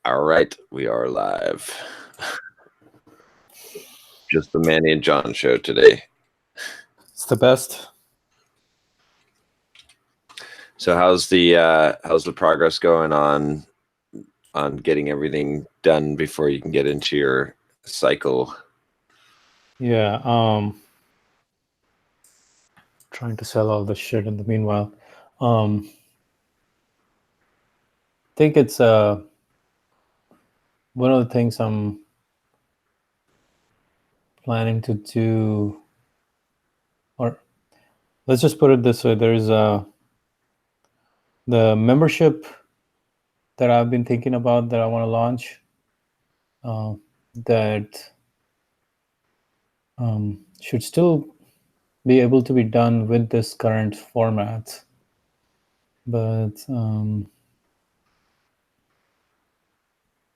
All right, we are live. Just the Manny and John show today. It's the best. So how's the progress going on getting everything done before you can get into your cycle? Yeah. Trying to sell all the shit in the meanwhile. I think it's one of the things I'm planning to do, or let's just put it this way. There's the membership that I've been thinking about that I want to launch, that should still be able to be done with this current format, but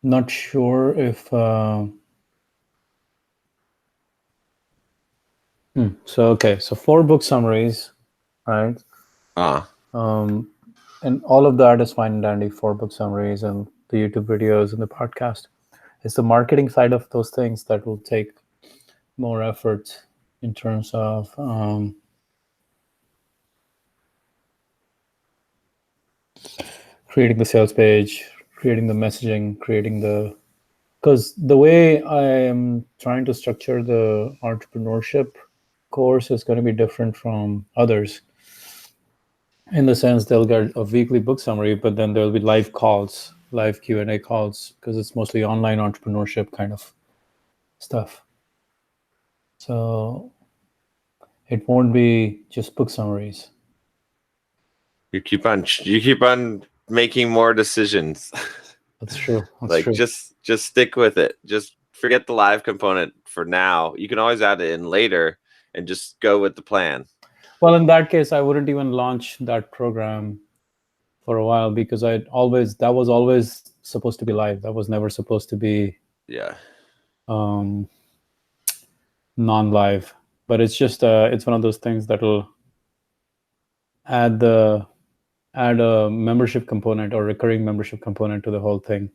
not sure if so 4 book summaries, right? And all of that is fine and dandy, 4 book summaries and the YouTube videos and the podcast. It's the marketing side of those things that will take more effort in terms of creating the sales page, creating the messaging, because the way I am trying to structure the entrepreneurship course is going to be different from others, in the sense they'll get a weekly book summary, but then there'll be live calls, live Q&A calls, because it's mostly online entrepreneurship kind of stuff. So it won't be just book summaries. You keep on making more decisions. That's true. Just stick with it. Just forget the live component for now. You can always add it in later and just go with the plan. Well, in that case, I wouldn't even launch that program for a while, because that was always supposed to be live. That was never supposed to be non-live. But it's just it's one of those things that'll add a membership component or recurring membership component to the whole thing.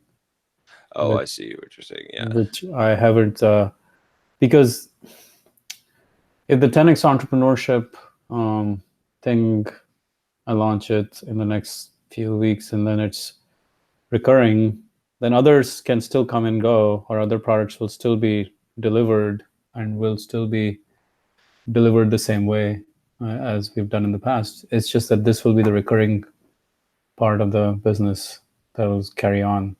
I see what you're saying. Yeah, which I haven't, because if the 10x entrepreneurship thing, I launch it in the next few weeks and then it's recurring, then others can still come and go, or other products will still be delivered and will still be delivered the same way as we've done in the past. It's just that this will be the recurring part of the business that will carry on.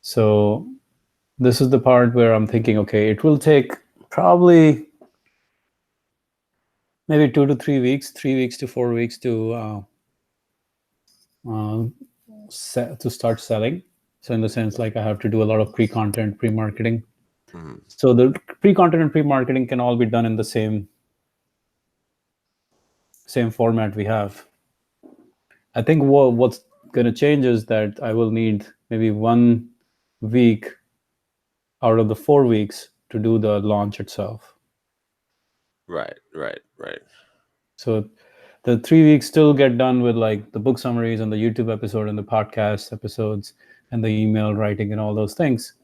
So this is the part where I'm thinking, okay, it will take probably maybe 2 to 3 weeks, 3 weeks to 4 weeks to start selling. So in the sense, like, I have to do a lot of pre-content, pre-marketing. So the pre-content and pre-marketing can all be done in the same format we have. I think what's going to change is that I will need maybe 1 week out of the 4 weeks to do the launch itself. Right. So the 3 weeks still get done with like the book summaries and the YouTube episode and the podcast episodes and the email writing and all those things.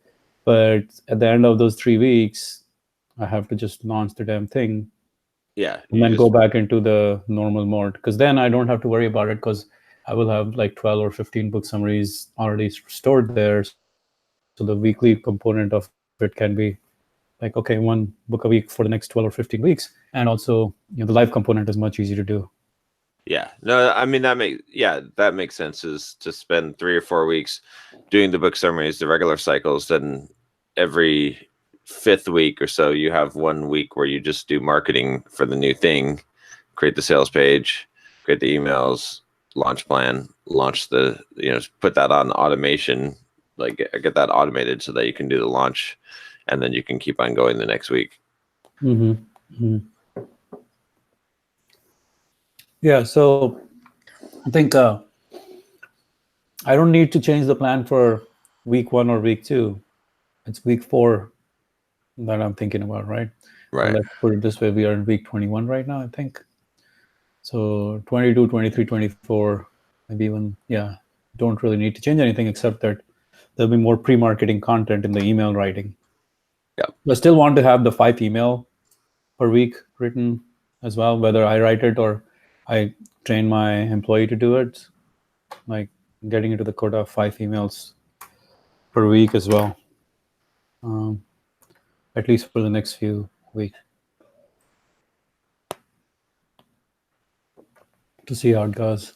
But at the end of those 3 weeks, I have to just launch the damn thing. Yeah. And then go back into the normal mode, because then I don't have to worry about it, because I will have like 12 or 15 book summaries already stored there. So the weekly component of it can be like, okay, 1 book a week for the next 12 or 15 weeks. And also, the live component is much easier to do. Yeah, no, I mean, that makes sense, is to spend 3 or 4 weeks doing the book summaries, the regular cycles. Then every 5th week or so, you have 1 week where you just do marketing for the new thing, create the sales page, create the emails, launch plan, launch put that on automation, like get that automated so that you can do the launch, and then you can keep on going the next week. Yeah, so I think I don't need to change the plan for week 1 or week 2. It's week 4 that I'm thinking about, right? Right. Let's put it this way. We are in week 21 right now, I think. So 22, 23, 24, maybe even, don't really need to change anything, except that there'll be more pre-marketing content in the email writing. Yeah. I still want to have the 5 email per week written as well, whether I write it or I train my employee to do it, like getting into the quota of 5 emails per week as well, at least for the next few weeks, to see how it goes.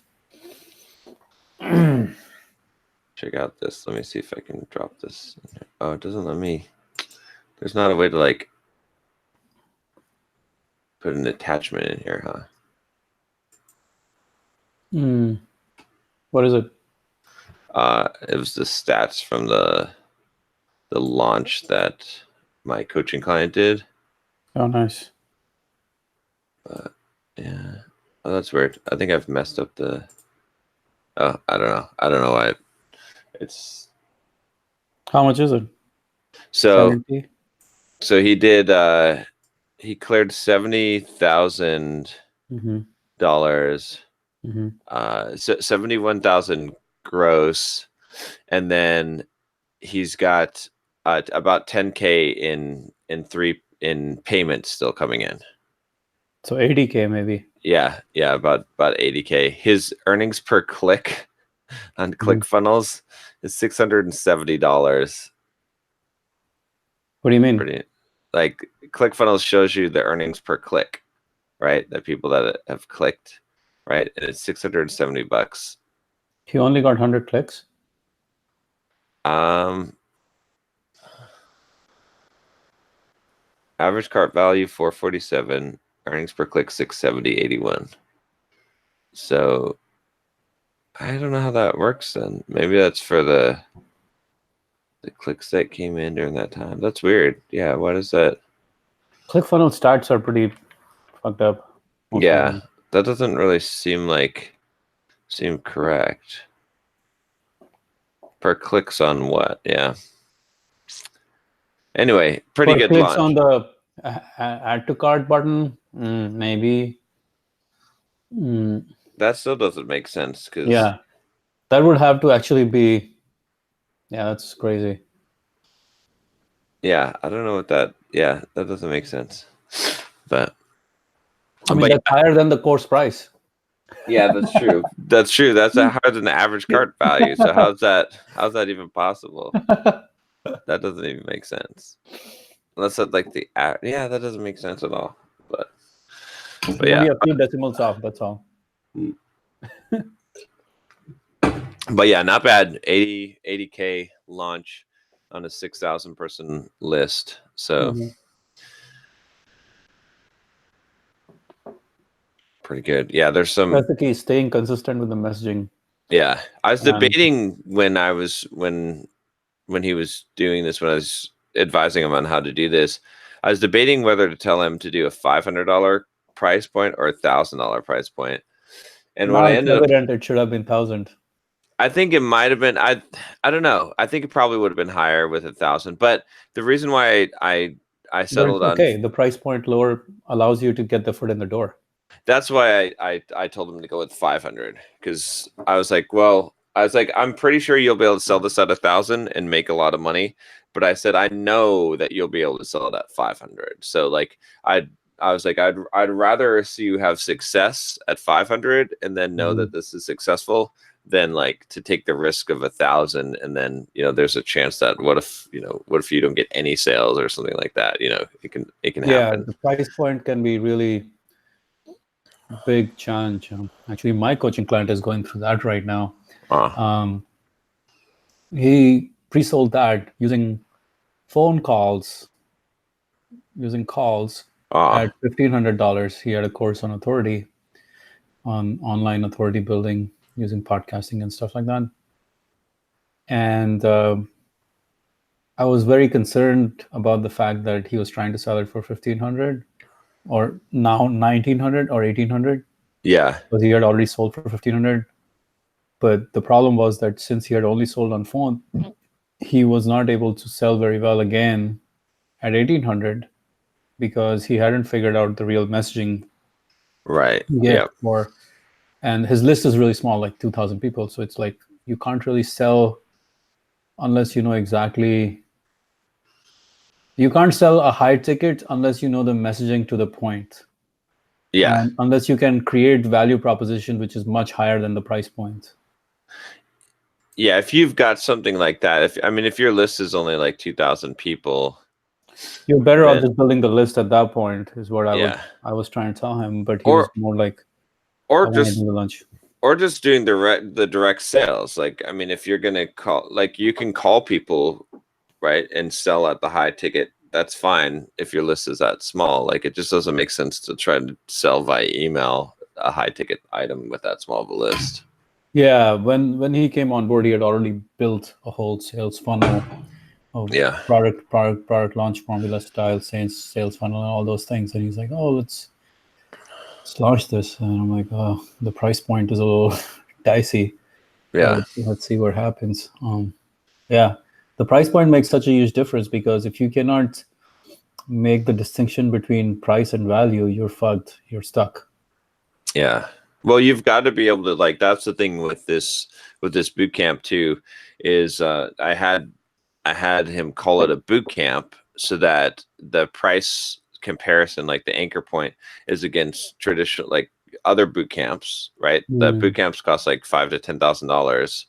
Check out this. Let me see if I can drop this. Oh, it doesn't let me. There's not a way to like put an attachment in here, huh? What is it? It was the stats from the launch that my coaching client did. Oh, nice. Yeah. Oh, that's weird. I think I've messed up the. Oh, I don't know. I don't know why. It's How much is it? so. 70? So he did. He cleared $70,000. So 71,000 gross, and then he's got about 10K in payments still coming in. So 80K maybe. Yeah, about 80K. His earnings per click on ClickFunnels is $670. What do you mean? Pretty, like ClickFunnels shows you the earnings per click, right? The people that have clicked, right? And it's $670. He only got 100 clicks? Average cart value 447, earnings per click 670.81. So I don't know how that works then. Maybe that's for the clicks that came in during that time. That's weird. Yeah, what is that? ClickFunnels stats are pretty fucked up. Yeah, that doesn't really seem correct. Per clicks on what? Yeah. Anyway, pretty good clicks launch. on the add to cart button, maybe. That still doesn't make sense because Yeah, that would have to actually be. Yeah, that's crazy. Yeah, I don't know what that. Yeah, that doesn't make sense. But I mean, that's higher than the course price. Yeah, that's true. That's true. That's higher than the average cart value. So how's that even possible? That doesn't even make sense. Unless it's like yeah, that doesn't make sense at all. But yeah, maybe a few decimals off. That's all. But yeah, not bad. 80K launch on a 6,000 person list. So pretty good. Yeah, there's some. That's the key: staying consistent with the messaging. Yeah, I was debating when he was doing this, when I was advising him on how to do this, I was debating whether to tell him to do a $500 price point or $1,000 price point. And now when I it's ended evident it should have been 1,000. I think it might have been. I don't know. I think it probably would have been higher with 1,000. But the reason why I settled on the price point lower allows you to get the foot in the door. That's why I told him to go with 500, because I was like, I'm pretty sure you'll be able to sell this at 1,000 and make a lot of money. But I said, I know that you'll be able to sell it at 500. So like, I was like, I'd rather see you have success at 500 and then know that this is successful than like to take the risk of 1,000 and then there's a chance that what if you don't get any sales or something like that. It can happen. Yeah, the price point can be really big challenge. Actually, my coaching client is going through that right now. He pre-sold that using phone calls, at $1,500. He had a course on authority, on online authority building using podcasting and stuff like that. And I was very concerned about the fact that he was trying to sell it for $1,500 or now $1,900 or $1,800. Yeah. Because he had already sold for $1,500. But the problem was that since he had only sold on phone, he was not able to sell very well again at $1,800 because he hadn't figured out the real messaging. Right. Yeah. And his list is really small, like 2,000 people. So it's like you can't really sell unless you know exactly. You can't sell a high ticket unless you know the messaging to the point, Yeah. and unless you can create value proposition which is much higher than the price point. Yeah, if you've got something like that, if your list is only like 2,000 people, You're better off then just building the list at that point, is what yeah, I was trying to tell him, but he was or more like, or I want to just do the lunch. or just doing the direct sales. Like, I mean, if you're gonna call, like, you can call people, right, and sell at the high ticket. That's fine if your list is that small. Like, it just doesn't make sense to try to sell via email a high ticket item with that small of a list. Yeah, when he came on board, he had already built a whole sales funnel of Yeah, product launch formula style sales funnel and all those things. And he's like, "Oh, let's launch this." And I'm like, "Oh, the price point is a little dicey, yeah, but let's see what happens." Yeah, the price point makes such a huge difference, because if you cannot make the distinction between price and value, you're fucked. You're stuck. yeah. Well, you've got to be able to, like, that's the thing with this boot camp too, is I had him call it a boot camp so that the price comparison, like the anchor point, is against traditional, like, other boot camps, right? The boot camps cost like $5,000 to $10,000,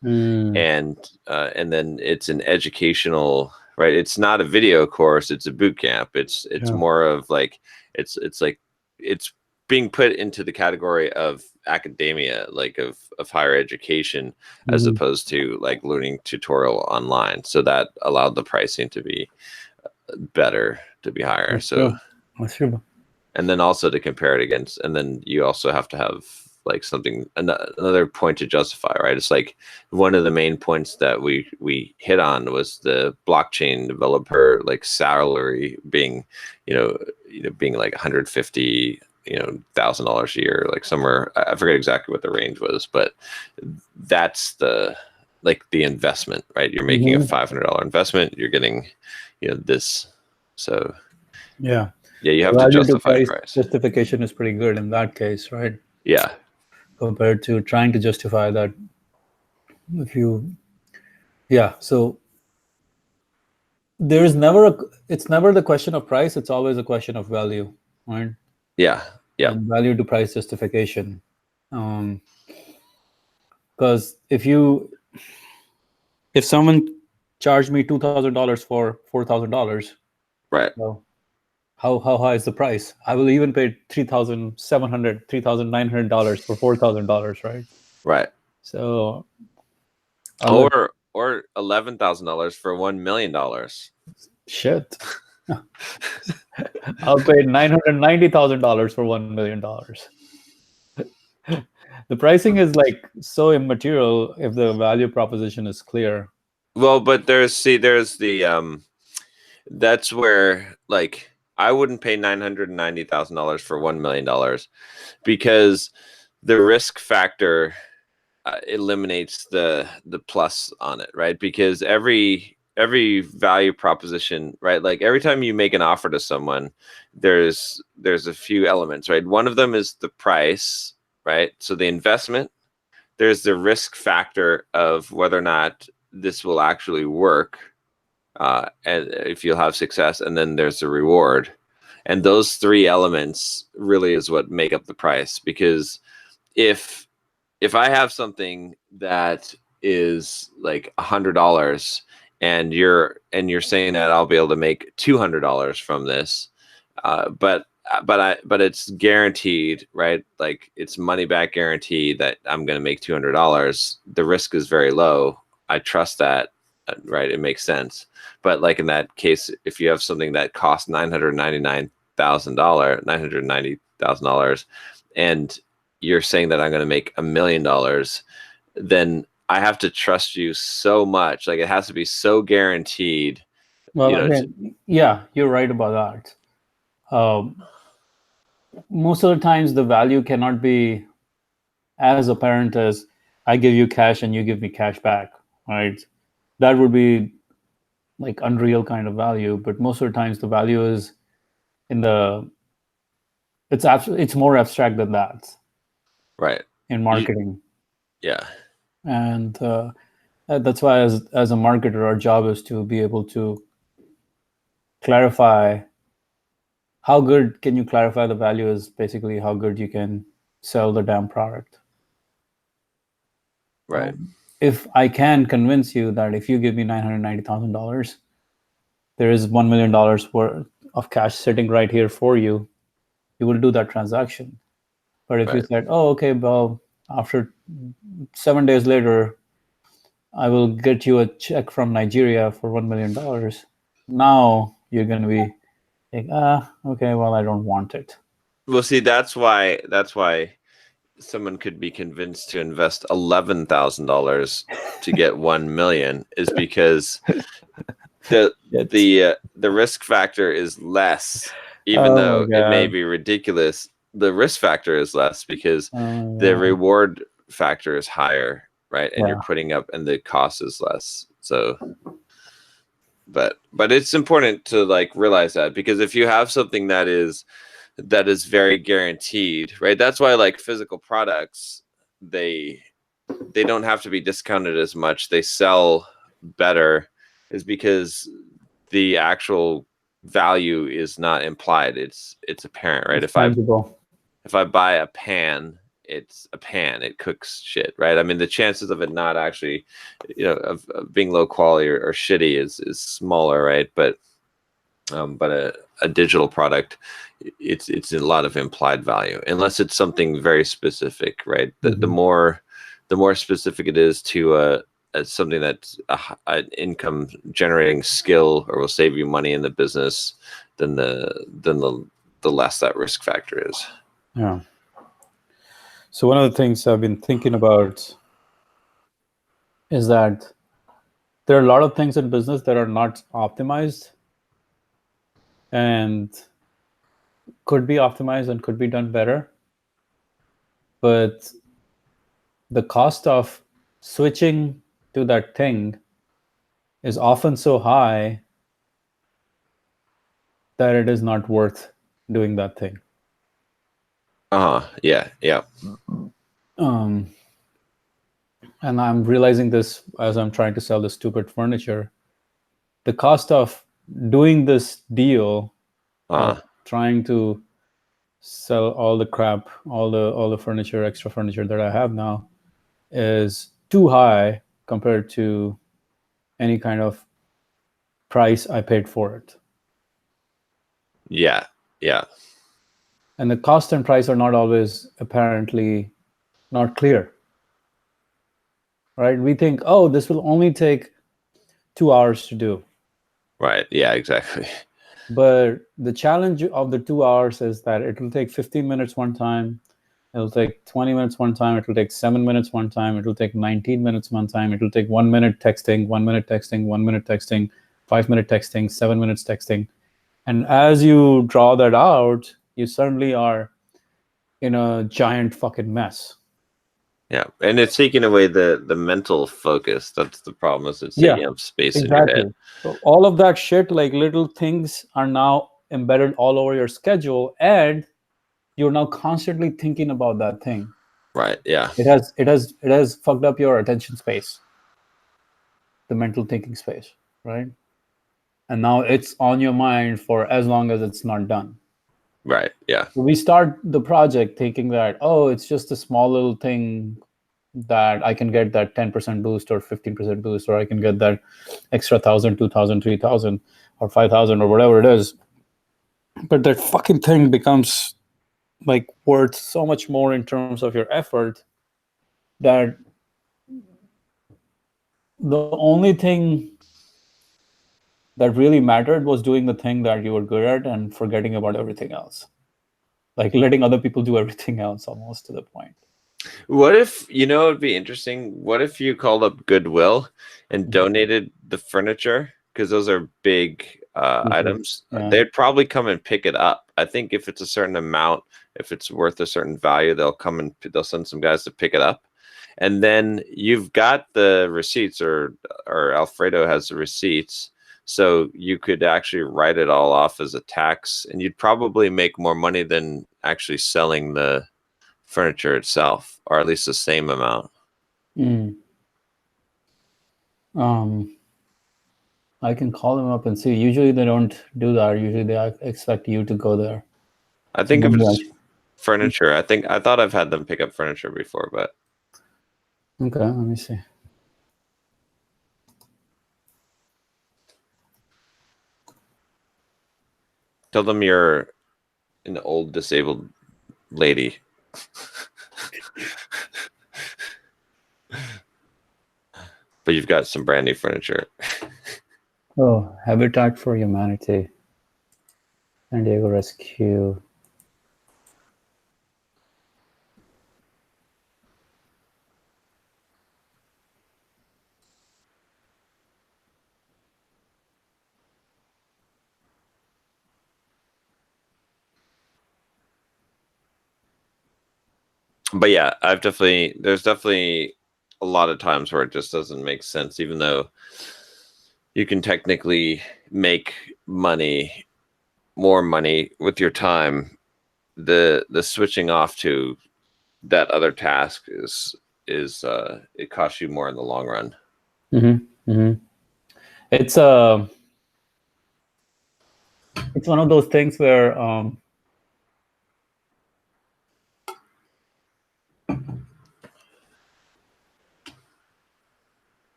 and then it's an educational, right? It's not a video course; it's a boot camp. It's Yeah. more of like it's like it's being put into the category of academia, like of higher education, as opposed to like learning tutorial online. So that allowed the pricing to be better, to be higher. That's So true. That's true. and then also to compare it against, and then you also have to have like something, another point to justify, right? It's like one of the main points that we hit on was the blockchain developer like salary being, being like 150 $1,000 a year, like somewhere, I forget exactly what the range was, but that's the investment, right? You're making a $500 investment, you're getting this. So Yeah. you have to Value to justify price price. justification is pretty good in that case, right? Yeah. Compared to trying to justify that. If you, yeah, so it's never the question of price, it's always a question of value, right? Yeah. Yeah. And value to price justification. Because if someone charged me $2,000 for $4,000, Right. well, how high is the price? I will even pay $3,700, $3,900 for $4,000, right? Right. So Or $11,000 for $1 million. shit. I'll pay $990,000 for $1 million. The pricing is like so immaterial if the value proposition is clear. Well, but there's the that's where, like, I wouldn't pay $990,000 for $1 million, because the risk factor eliminates the plus on it, right? Because every value proposition, right? Like every time you make an offer to someone, there's a few elements, right? One of them is the price, right? So the investment, there's the risk factor of whether or not this will actually work, and if you'll have success, and then there's the reward. And those three elements really is what make up the price. Because if I have something that is like $100, and you're saying that I'll be able to make $200 from this, but it's guaranteed, right? Like it's money back guarantee that I'm going to make $200. The risk is very low. I trust that, right? It makes sense. But like in that case, if you have something that costs $990,000, and you're saying that I'm going to make $1 million, then I have to trust you so much. Like it has to be so guaranteed. Well, again, yeah, you're right about that. Most of the times the value cannot be as apparent as I give you cash and you give me cash back, right? That would be like unreal kind of value. But most of the times the value is it's more abstract than that, right, in marketing. Yeah. And That's why, as a marketer, our job is to be able to clarify how good can you clarify the value is basically how good you can sell the damn product. Right. If I can convince you that if you give me $990,000, there is $1 million worth of cash sitting right here for you, you will do that transaction. But if you Right. said, oh, okay, well, after 7 days later, I will get you a check from Nigeria for $1 million. Now you're going to be like, okay, well, I don't want it. Well, see, that's why someone could be convinced to invest $11,000 to get 1 million is because the risk factor is less, even Oh though my it may God. be ridiculous. The risk factor is less because Oh, the yeah. reward factor is higher, right? And you're Yeah. putting up, and the cost is less. So, but it's important to like realize that, because if you have something that is very guaranteed, right? That's why like physical products, they don't have to be discounted as much. They sell better, is because the actual value is not implied. It's apparent, right? It's tangible. If I buy a pan, it's a pan. It cooks shit, right? I mean, the chances of it not actually, of being low quality or shitty is smaller, right? But a digital product, it's a lot of implied value, unless it's something very specific, right? The more specific it is to something that's an income generating skill or will save you money in the business, then the less that risk factor is. Yeah. So one of the things I've been thinking about is that there are a lot of things in business that are not optimized and could be optimized and could be done better. But the cost of switching to that thing is often so high that it is not worth doing that thing. Yeah. And I'm realizing this as I'm trying to sell this stupid furniture. The cost of doing this deal, trying to sell all the crap, all the furniture, extra furniture that I have now, is too high compared to any kind of price I paid for it. Yeah. And the cost and price are not always apparently not clear. Right? We think, oh, this will only take 2 hours to do. Right. Yeah, exactly. But the challenge of the 2 hours is that it will take 15 minutes one time. It'll take 20 minutes one time. It'll take 7 minutes one time. It'll take 19 minutes one time. It'll take 1 minute texting, 1 minute texting, 1 minute texting, 5 minute texting, 7 minutes texting. And as you draw that out, you suddenly are in a giant fucking mess. Yeah, and it's taking away the mental focus. That's the problem. Is it's taking up space in your head. So all of that shit, like little things, are now embedded all over your schedule, and you're now constantly thinking about that thing. Right. Yeah. It has fucked up your attention space, the mental thinking space, right? And now it's on your mind for as long as it's not done. Right. Yeah. So we start the project thinking that, oh, it's just a small little thing that I can get that 10% boost or 15% boost, or I can get that extra 1,000, 2,000, 3,000, or 5,000, or whatever it is. But that fucking thing becomes like worth so much more in terms of your effort that the only thing that really mattered was doing the thing that you were good at and forgetting about everything else. Like letting other people do everything else, almost, to the point. What if, it'd be interesting. What if you called up Goodwill and donated the furniture? Because those are big items. Yeah. They'd probably come and pick it up. I think if it's a certain amount, if it's worth a certain value, they'll send some guys to pick it up. And then you've got the receipts, or Alfredo has the receipts. So you could actually write it all off as a tax, and you'd probably make more money than actually selling the furniture itself, or at least the same amount. I can call them up and see. Usually they don't do that. Usually they expect you to go there. I think if Maybe it's furniture, I thought I've had them pick up furniture before, but Okay, let me see. tell them you're an old disabled lady. But you've got some brand new furniture. Oh, Habitat for Humanity, San Diego Rescue. But yeah, there's definitely a lot of times where it just doesn't make sense, even though you can technically make more money with your time. The switching off to that other task is it costs you more in the long run. It's one of those things where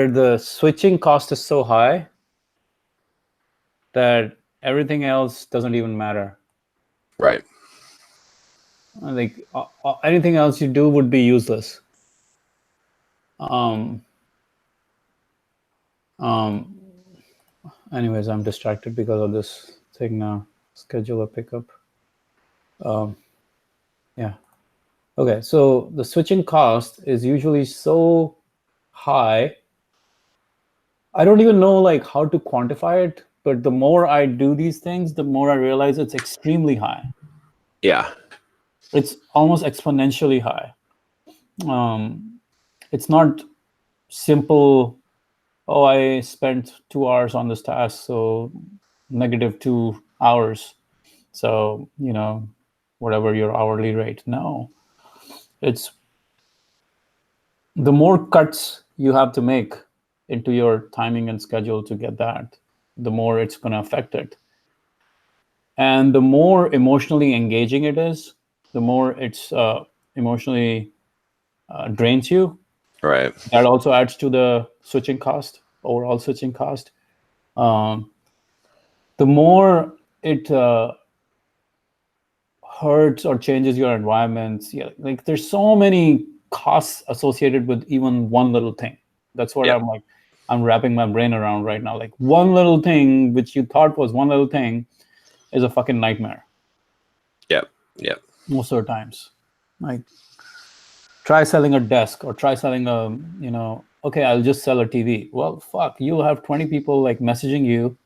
the switching cost is so high that everything else doesn't even matter. Right. Like anything else you do would be useless. Anyways, I'm distracted because of this thing now. Schedule a pickup. Yeah. Okay, so the switching cost is usually so high. I don't even know like how to quantify it, but the more I do these things, the more I realize it's extremely high. Yeah. It's almost exponentially high. It's not simple. Oh, I spent 2 hours on this task, so -2 hours. So, whatever your hourly rate. No, it's the more cuts you have to make into your timing and schedule to get that, the more it's going to affect it. And the more emotionally engaging it is, the more it's emotionally drains you. Right. That also adds to the switching cost, overall switching cost. The more it hurts or changes your environment, like there's so many costs associated with even one little thing. That's what I'm wrapping my brain around right now. Like one little thing, which you thought was one little thing, is a fucking nightmare. Yep. Most of the times. Like try selling a desk or try selling okay, I'll just sell a TV. Well, fuck, you'll have 20 people like messaging you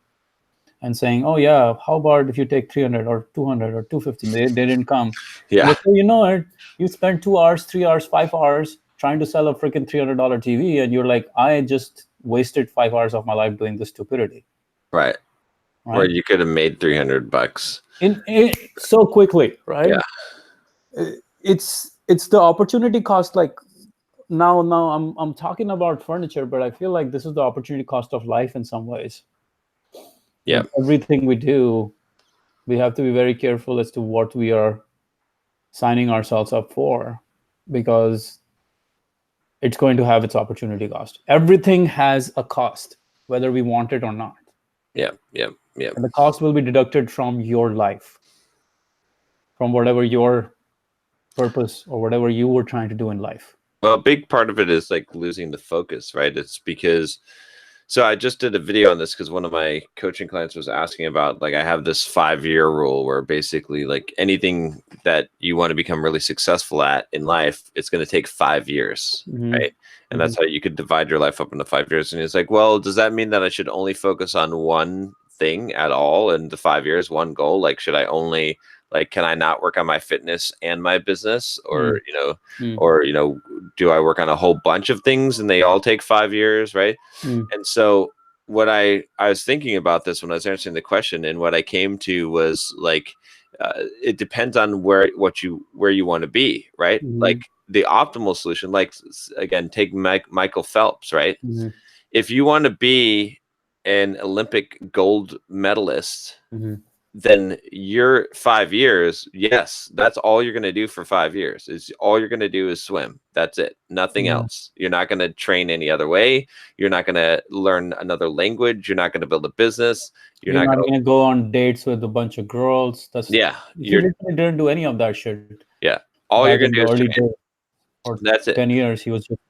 and saying, oh yeah, how about if you take 300 or 200 or 250? They didn't come. Yeah. Before you know it, you spend 2 hours, 3 hours, 5 hours trying to sell a freaking $300 TV, and you're like, I just wasted 5 hours of my life doing this stupidity. Right. Where you could have made $300 in so quickly, right? Yeah. It's the opportunity cost. Like now I'm talking about furniture, but I feel like this is the opportunity cost of life in some ways. Yeah. Like everything we do, we have to be very careful as to what we are signing ourselves up for, because it's going to have its opportunity cost. Everything has a cost, whether we want it or not. Yeah. And the cost will be deducted from your life, from whatever your purpose or whatever you were trying to do in life. Well, a big part of it is like losing the focus, right? It's because, so I just did a video on this because one of my coaching clients was asking about, like, I have this 5-year rule where basically like anything that you want to become really successful at in life, it's going to take 5 years, right? And that's how you could divide your life up into 5 years. And he's like, well, does that mean that I should only focus on one thing at all in the 5 years, one goal? Like, should I only, like, can I not work on my fitness and my business, or do I work on a whole bunch of things and they all take 5 years, right? And so what I was thinking about this when I was answering the question, and what I came to was like, it depends on where you want to be, right? Like the optimal solution, like again, take Michael Phelps, right? Mm-hmm. If you want to be an Olympic gold medalist, Mm-hmm. then your 5 years, yes, that's all you're going to do for 5 years. Is all you're going to do is swim. That's it. Nothing else. You're not going to train any other way. You're not going to learn another language. You're not going to build a business. You're not going to go on dates with a bunch of girls. You literally didn't do any of that shit. Yeah. All you're going to do is train. Or that's it. 10 years he was just.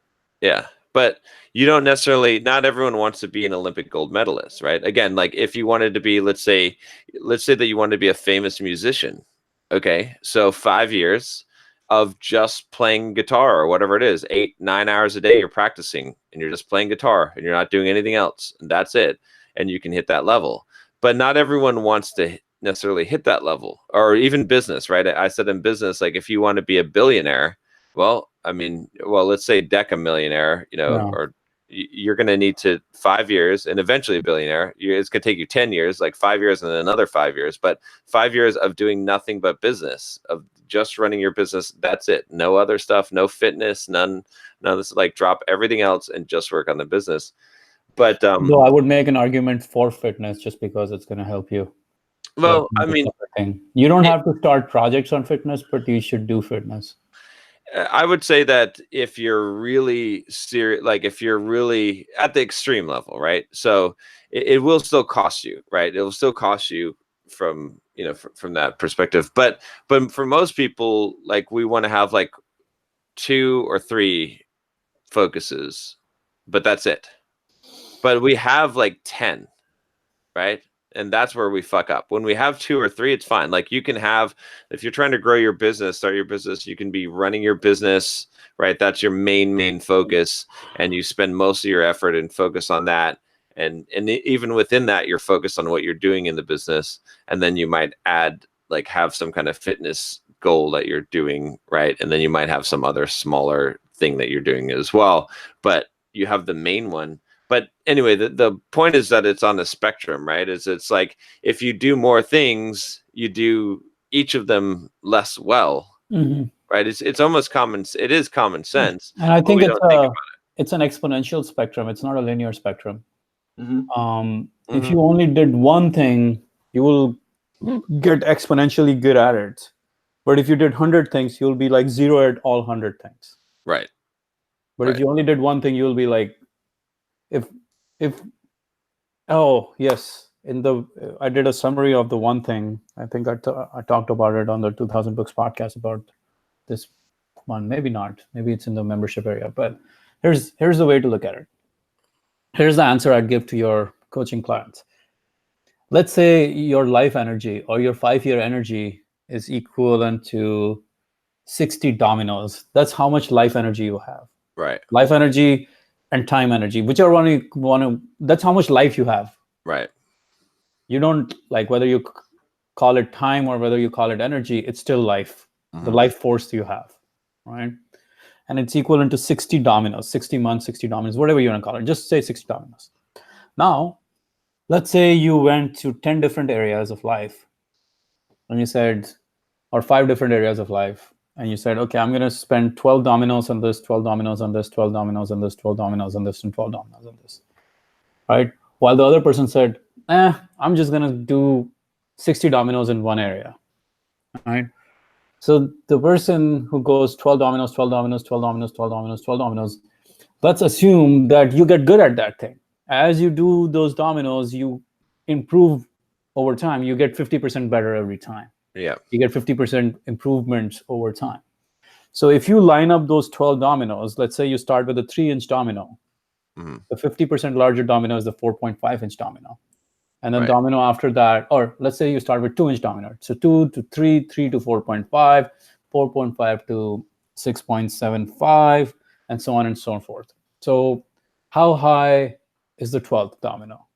Yeah. But you don't necessarily, not everyone wants to be an Olympic gold medalist, right? Again, like if you wanted to be, let's say that you wanted to be a famous musician. Okay. So 5 years of just playing guitar or whatever it is, 8-9 hours a day, you're practicing and you're just playing guitar and you're not doing anything else. And that's it. And you can hit that level. But not everyone wants to necessarily hit that level, or even business, right? I said in business, like if you want to be a billionaire, well, I mean, let's say decamillionaire, or you're going to need to 5 years and eventually a billionaire. It's going to take you 10 years, like 5 years and then another 5 years, but 5 years of doing nothing but business, of just running your business. That's it. No other stuff, no fitness, none of this, like drop everything else and just work on the business. But no, I would make an argument for fitness just because it's going to help you. Well, I mean, you don't have to start projects on fitness, but you should do fitness. I would say that if you're really serious, like if you're really at the extreme level, right? So it will still cost you, right? It will still cost you from, from that perspective. But for most people, like we want to have like 2 or 3 focuses, but that's it. But we have like 10, right? And that's where we fuck up. When we have 2 or 3, it's fine. Like you can have, if you're trying to grow your business, start your business, you can be running your business, right? That's your main focus. And you spend most of your effort and focus on that. And even within that, you're focused on what you're doing in the business. And then you might add, like have some kind of fitness goal that you're doing, right? And then you might have some other smaller thing that you're doing as well. But you have the main one. But anyway, the point is that it's on the spectrum, right? It's like if you do more things, you do each of them less well, right? It's almost it is common sense. And I think it's an exponential spectrum. It's not a linear spectrum. If you only did one thing, you will get exponentially good at it. But if you did 100 things, you'll be like 0 at all 100 things. Right. But if you only did one thing, you'll be like, I did a summary of the one thing. I think I talked about it on the 2000 Books podcast about this one. Maybe not. Maybe it's in the membership area. But here's the way to look at it. Here's the answer I'd give to your coaching clients. Let's say your life energy or your 5-year energy is equivalent to 60 dominoes. That's how much life energy you have. Right. Life energy and time energy, whichever one you want to, that's how much life you have. Right. You don't, like, whether you call it time or whether you call it energy, it's still life, the life force you have, right? And it's equivalent to 60 dominoes, 60 months, 60 dominoes, whatever you want to call it. Just say 60 dominoes. Now, let's say you went to 10 different areas of life and you said, or 5 different areas of life. And you said, okay, I'm going to spend 12 dominoes on this, 12 dominoes on this, 12 dominoes on this, 12 dominoes on this, and 12 dominoes on this, right? While the other person said, I'm just going to do 60 dominoes in one area, right? So the person who goes 12 dominoes, 12 dominoes, 12 dominoes, 12 dominoes, 12 dominoes, let's assume that you get good at that thing. As you do those dominoes, you improve over time. You get 50% better every time. Yeah. You get 50% improvements over time. So if you line up those 12 dominoes, let's say you start with a 3-inch domino, the 50% larger domino is the 4.5-inch domino. And then domino after that, or let's say you start with 2-inch domino. So 2 to 3, 3 to 4.5, 4.5 to 6.75, and so on and so forth. So how high is the 12th domino?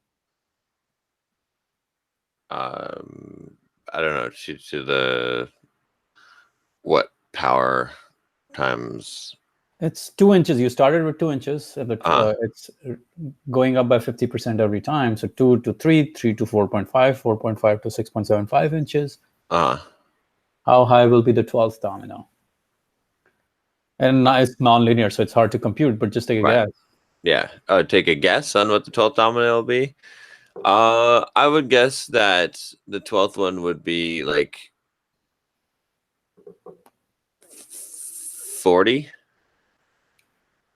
I don't know, to the what power times? It's 2 inches. You started with 2 inches, and it's going up by 50% every time. So 2 to 3, 3 to 4.5, 4.5 to 6.75 inches. How high will be the 12th domino? And it's non-linear, so it's hard to compute. But just take a Right. guess. Yeah. Take a guess on what the 12th domino will be. I would guess that the 12th one would be like 40.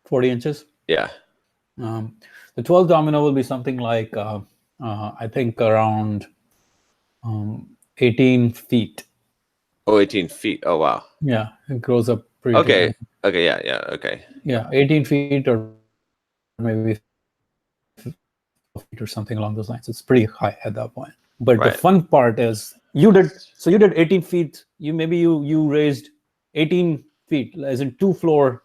40 inches. Yeah. The 12th domino will be something like I think around 18 feet. Oh, 18 feet. Oh, wow. Yeah, it grows up pretty. Okay. Okay. Yeah. Yeah. Okay. Yeah, 18 feet or maybe feet or something along those lines. It's pretty high at that point. But the Right. fun part is you did 18 feet. You raised 18 feet, as in 2-floor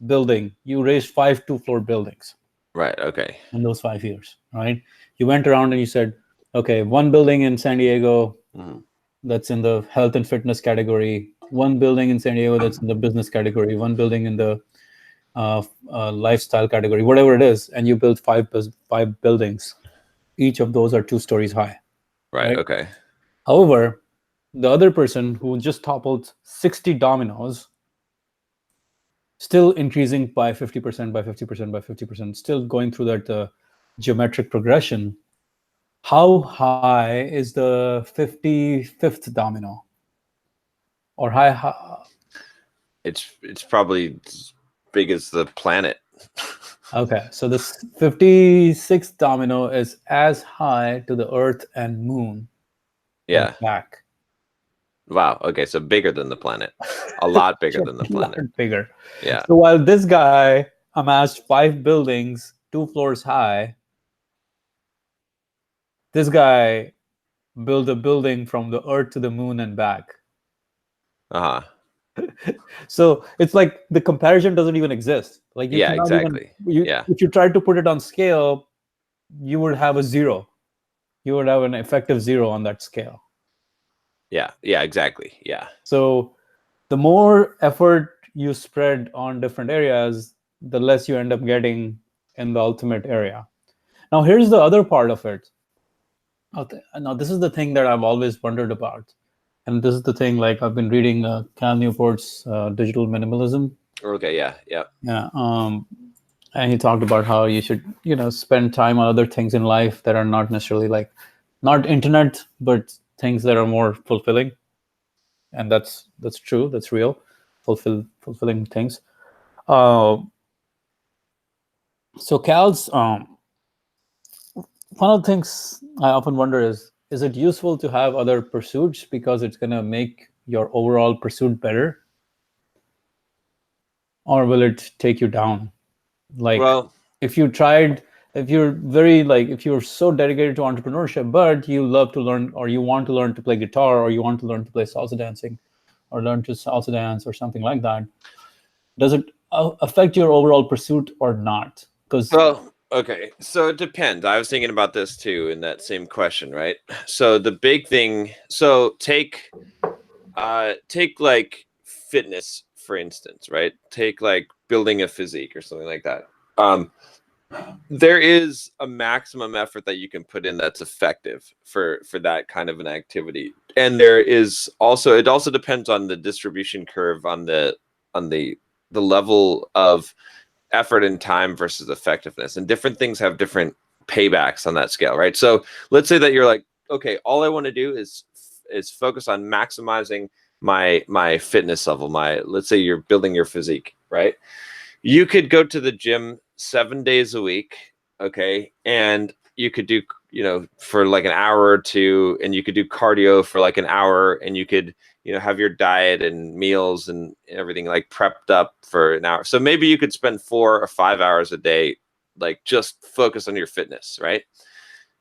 building. You raised 5 2-floor buildings Right. Okay. in those 5 years, right? You went around and you said, okay, one building in San Diego Mhm. that's in the health and fitness category, one building in San Diego that's in the business category, one building in the lifestyle category, whatever it is, and you build five buildings. Each of those are 2 stories high. Right. Right. Okay. However, the other person who just toppled 60 dominoes, still increasing by 50%, by 50%, by 50%, still going through that geometric progression. How high is the 55th domino? Or high? It's probably as big as the planet. Okay, so this 56th domino is as high to the Earth and Moon. Yeah. And back. Wow. Okay. So bigger than the planet. A lot bigger than the planet. A lot bigger. Yeah. So while this guy amassed 5 buildings, 2 floors high, this guy built a building from the Earth to the Moon and back. Uh-huh. So it's like the comparison doesn't even exist. Like you Yeah, cannot exactly. even, Yeah. if you tried to put it on scale, you would have a 0. You would have an effective 0 on that scale. Yeah. Yeah, exactly. Yeah. So the more effort you spread on different areas, the less you end up getting in the ultimate area. Now, here's the other part of it. Now, this is the thing that I've always wondered about. And this is the thing, like I've been reading Cal Newport's Digital Minimalism. Okay. Yeah. Yeah. Yeah. And he talked about how you should, spend time on other things in life that are not necessarily not internet, but things that are more fulfilling. And that's true. That's real. Fulfilling things. So Cal's one of the things I often wonder is it useful to have other pursuits because it's going to make your overall pursuit better, or will it take you down? Like, Well, if you're so dedicated to entrepreneurship, but you love to learn, or you want to learn to play guitar, or you want to learn to play salsa dancing, or learn to salsa dance or something like that, does it affect your overall pursuit or not? well, okay. So it depends. I was thinking about this too in that same question, right? So the big thing, so take like fitness, for instance, right? Take like building a physique or something like that. There is a maximum effort that you can put in that's effective for that kind of an activity, and it also depends on the distribution curve on the level of effort and time versus effectiveness, and different things have different paybacks on that scale, right? So let's say that you're like, okay, all I want to do is focus on maximizing my fitness level. Let's say you're building your physique, right? You could go to the gym 7 days a week, okay, and you could do, for like an hour or two, and you could do cardio for like an hour, and you could, have your diet and meals and everything like prepped up for an hour. So maybe you could spend 4 or 5 hours a day, like just focus on your fitness, right?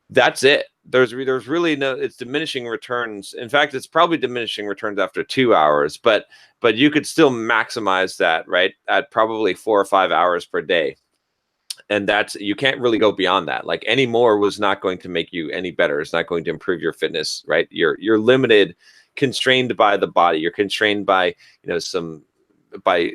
That's it. There's really no, it's diminishing returns. In fact, it's probably diminishing returns after 2 hours, but you could still maximize that, right, at probably 4 or 5 hours per day. And you can't really go beyond that. Like any more was not going to make you any better. It's not going to improve your fitness, right? You're limited, constrained by the body. You're constrained by, by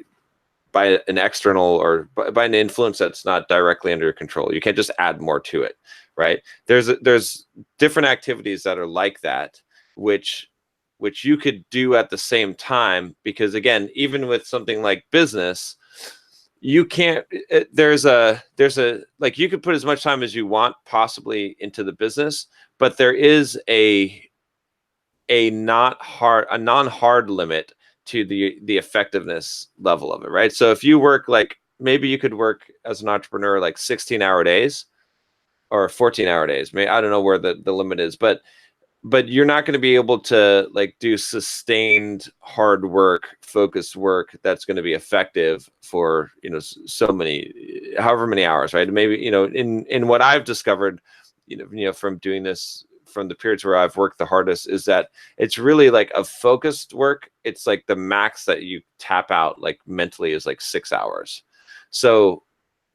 an external or by an influence that's not directly under your control. You can't just add more to it, right? There's different activities that are like that, which which you could do at the same time, because again, even with something like business, you can't, there's a like, you could put as much time as you want possibly into the business, but there is a non-hard limit to the effectiveness level of it, right? So if you work, like, maybe you could work as an entrepreneur like 16-hour days or 14-hour days. Maybe, I don't know where the limit is, but you're not going to be able to like do sustained hard work, focused work that's going to be effective for, you know, so many, however many hours, right? Maybe, you know, in what I've discovered, you know, from doing this, from the periods where I've worked the hardest, is that it's really like a focused work. It's like the max that you tap out like mentally is like 6 hours. So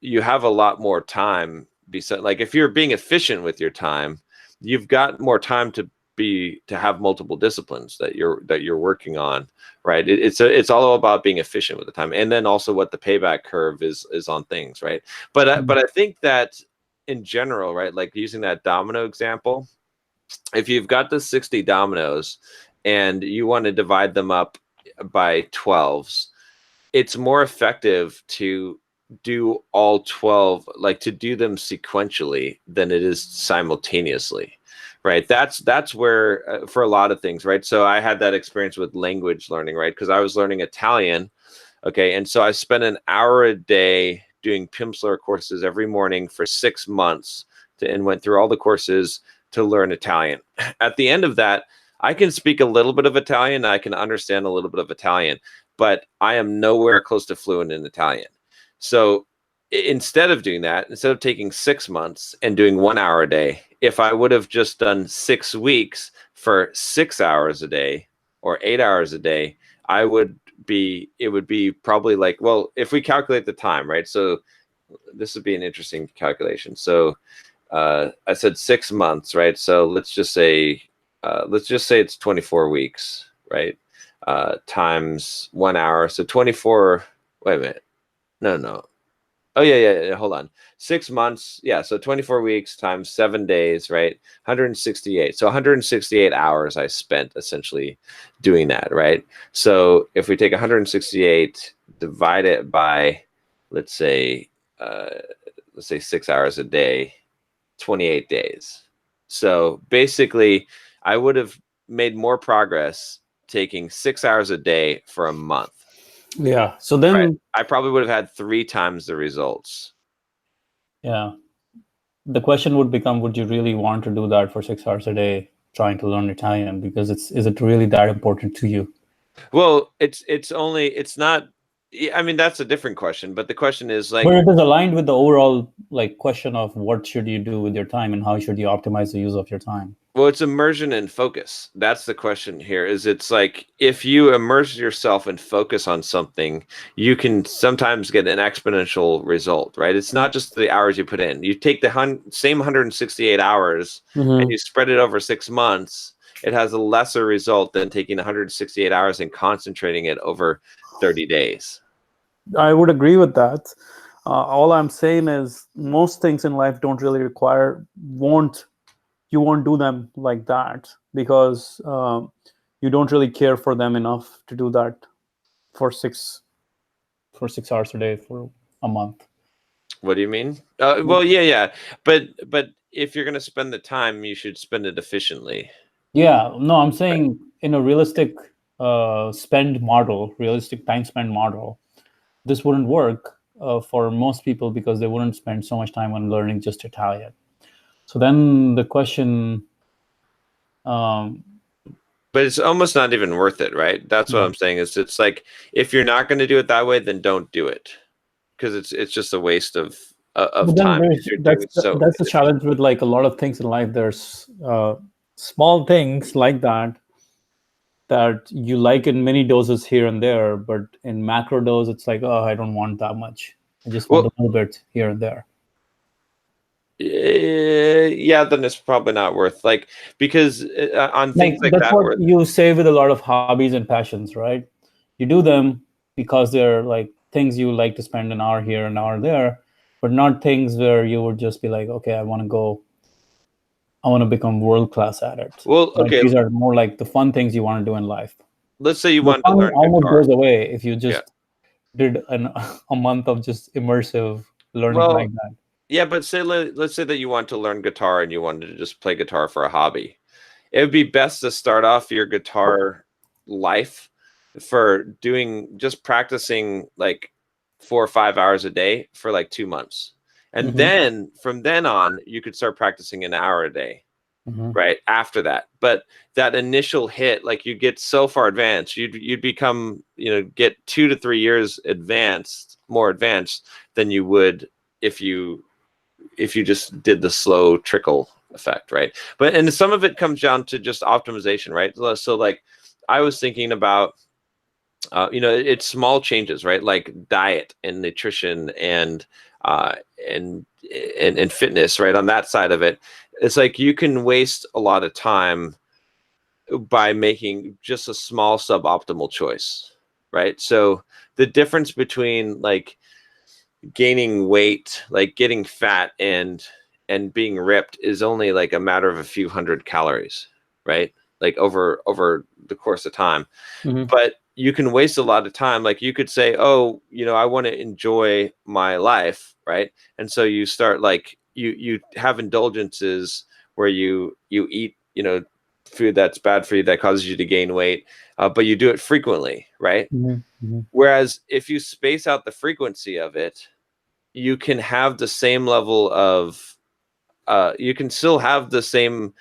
you have a lot more time. Besides, like, if you're being efficient with your time, you've got more time to have multiple disciplines that you're working on, right? It's all about being efficient with the time, and then also what the payback curve is on things, right? But I think that in general, right, like using that domino example, if you've got the 60 dominoes and you want to divide them up by 12s, it's more effective to do all 12, like to do them sequentially, than it is simultaneously, right? That's where, for a lot of things, right? So I had that experience with language learning, right? Because I was learning Italian, okay, and so I spent an hour a day doing Pimsleur courses every morning for 6 months, and went through all the courses to learn Italian. At the end of that, I can speak a little bit of Italian, I can understand a little bit of Italian, but I am nowhere close to fluent in Italian. So instead of doing that, instead of taking 6 months and doing 1 hour a day, if I would have just done 6 weeks for 6 hours a day or 8 hours a day, it would be probably like, well, if we calculate the time, right? So this would be an interesting calculation. So I said 6 months, right? So let's just say it's 24 weeks, right? Times 1 hour. So 24, wait a minute. No. Oh, yeah. Hold on. 6 months. Yeah. So 24 weeks times 7 days, right? 168. So 168 hours I spent essentially doing that, right? So if we take 168, divide it by, let's say 6 hours a day, 28 days. So basically, I would have made more progress taking 6 hours a day for a month. Yeah. So then, right? I probably would have had 3 times the results. Yeah. The question would become, would you really want to do that for 6 hours a day trying to learn Italian? Because is it really that important to you? Well, it's not. I mean, that's a different question. But the question is like, but it is aligned with the overall like question of what should you do with your time and how should you optimize the use of your time. Well, it's immersion and focus. That's the question here. It's like, if you immerse yourself and focus on something, you can sometimes get an exponential result, right? It's not just the hours you put in. You take the same 168 hours and you spread it over 6 months. It has a lesser result than taking 168 hours and concentrating it over 30 days. I would agree with that. All I'm saying is most things in life don't really you won't do them like that, because you don't really care for them enough to do that for 6 hours a day for a month. What do you mean? Well, yeah. But if you're going to spend the time, you should spend it efficiently. Yeah, no, I'm saying in a realistic realistic time spend model, this wouldn't work for most people, because they wouldn't spend so much time on learning just Italian. So then the question, but it's almost not even worth it, right? That's what I'm saying. It's like, if you're not going to do it that way, then don't do it, because it's just a waste of time. That's the challenge with like a lot of things in life. There's small things like that you like in mini doses here and there, but in macro dose, it's like, oh, I don't want that much. I just want a little bit here and there. Yeah, then it's probably not worth, like, because on things like that's that, what you say with a lot of hobbies and passions, right? You do them because they're like things you like to spend an hour here, an hour there, but not things where you would just be like, okay, I want to go I want to become world class at it. Well, Right? okay, These are more like the fun things you want to do in life. let's say you The want to fun learn almost guitar. goes away if you Yeah. just did a month of just immersive learning Well, like that. yeah, but let's say that you want to learn guitar and you wanted to just play guitar for a hobby. It would be best to start off your guitar life for doing just practicing like 4 or 5 hours a day for like 2 months. And Mhm. then from then on, you could start practicing an hour a day, Mhm. right? After that. But that initial hit, like you get so far advanced, you'd become, get 2 to 3 years more advanced than you would if you just did the slow trickle effect, right? But and some of it comes down to just optimization, right? So like I was thinking about it's small changes, right? Like diet and nutrition and uh and and fitness, right? On that side of it, it's like you can waste a lot of time by making just a small suboptimal choice, right? So the difference between like gaining weight, like getting fat and being ripped is only like a matter of a few hundred calories, right? Like over the course of time. Mhm. But you can waste a lot of time. Like you could say, oh, I want to enjoy my life, right? And so you start like you have indulgences where you eat, food that's bad for you that causes you to gain weight, but you do it frequently, right? Mhm. Mhm. Whereas if you space out the frequency of it, you can have the same level of you can still have the same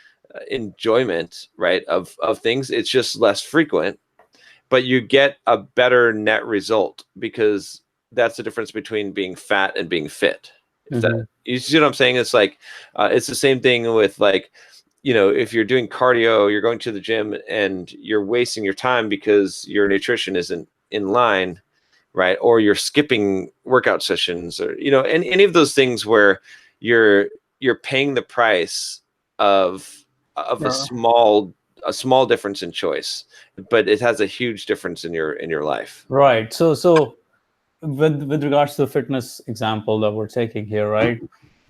enjoyment, right, of things. It's just less frequent, but you get a better net result because that's the difference between being fat and being fit. If that, Mhm. you see what I'm saying? It's like it's the same thing with like, if you're doing cardio, you're going to the gym and you're wasting your time because your nutrition isn't in line, right? Or you're skipping workout sessions, or any of those things where you're paying the price of Uh, a small difference in choice, but it has a huge difference in your life. Right. So with regards to the fitness example that we're taking here, right?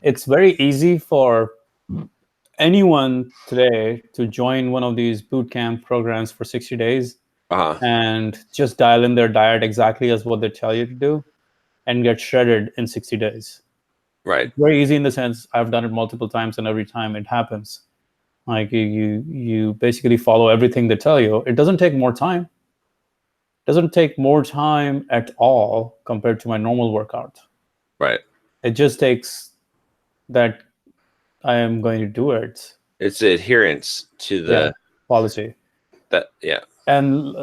It's very easy for anyone today to join one of these boot camp programs for 60 days Uh-huh. and just dial in their diet exactly as what they tell you to do and get shredded in 60 days. Right. It's very easy in the sense I've done it multiple times and every time it happens. Like you basically follow everything they tell you. It doesn't take more time. Doesn't take more time at all compared to my normal workout. Right. It just takes that I am going to do it. It's the adherence to Yeah, policy. yeah. And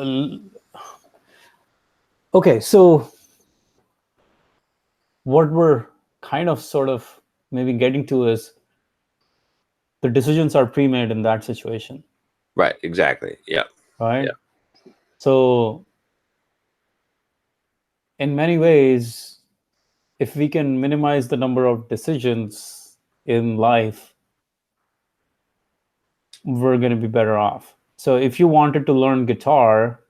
okay, so what we're kind of sort of maybe getting to is the decisions are pre-made in that situation, Right. Exactly. Yeah. right? Yeah. So in many ways, if we can minimize the number of decisions in life, we're going to be better off. So if you wanted to learn guitar,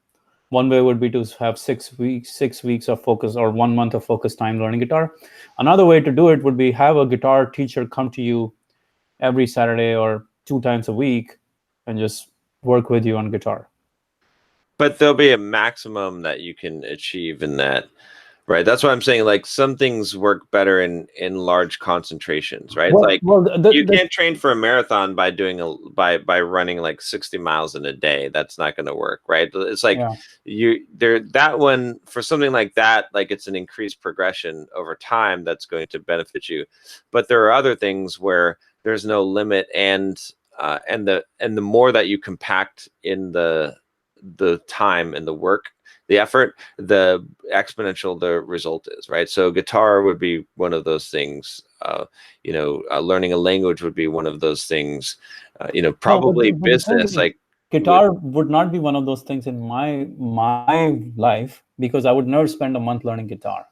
one way would be to have 6 weeks of focus or 1 month of focus time learning guitar. Another way to do it would be have a guitar teacher come to you every Saturday or 2 times a week and just work with you on guitar. But there'll be a maximum that you can achieve in that. Right. That's why I'm saying like some things work better in large concentrations, right? Well, Like well, you can't train for a marathon by doing by running like 60 miles in a day. That's not going to work, right? It's like yeah. that one for something like that, like it's an increased progression over time that's going to benefit you. But there are other things where there's no limit, and the more that you compact in the time and the work, the effort, the exponential the result is, right? So guitar would be one of those things. Learning a language would be one of those things. No, Probably but the thing business, is, like guitar would not be one of those things in my life because I would never spend a month learning guitar.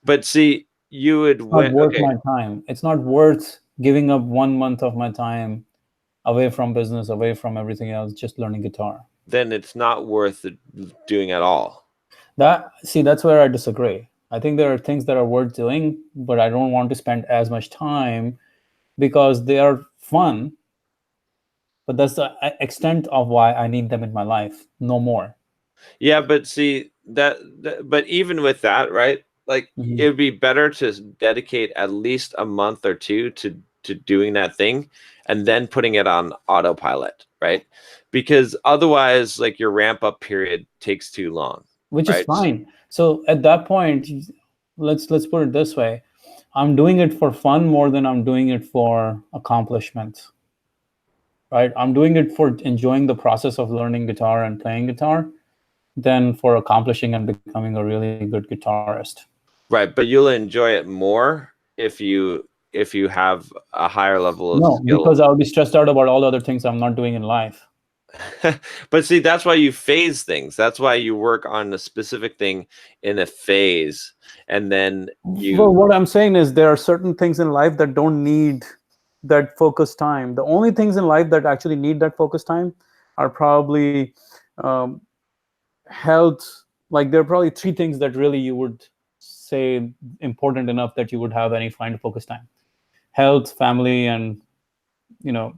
but see, you would It's not win. worth Okay, my time. It's not worth giving up 1 month of my time away from business, away from everything else, just learning guitar. then it's not worth doing at all. That's where I disagree. I think there are things that are worth doing, but I don't want to spend as much time because they are fun. but that's the extent of why I need them in my life. No more. Yeah, but see but even with that, right? Like Mhm. it would be better to dedicate at least a month or two to doing that thing and then putting it on autopilot, right? Because otherwise, like your ramp up period takes too long, Which is right? fine. So at that point, let's put it this way: I'm doing it for fun more than I'm doing it for accomplishment, right? I'm doing it for enjoying the process of learning guitar and playing guitar than for accomplishing and becoming a really good guitarist. Right, but you'll enjoy it more if you have a higher level of No, skill. because I'll be stressed out about all the other things I'm not doing in life. But see, that's why you phase things. That's why you work on a specific thing in a phase, and then Well, you what I'm saying is there are certain things in life that don't need that focus time. The only things in life that actually need that focus time are probably um, health. Like there are probably three things that really you would say important enough that you would have any find focus time: health, family, and you know,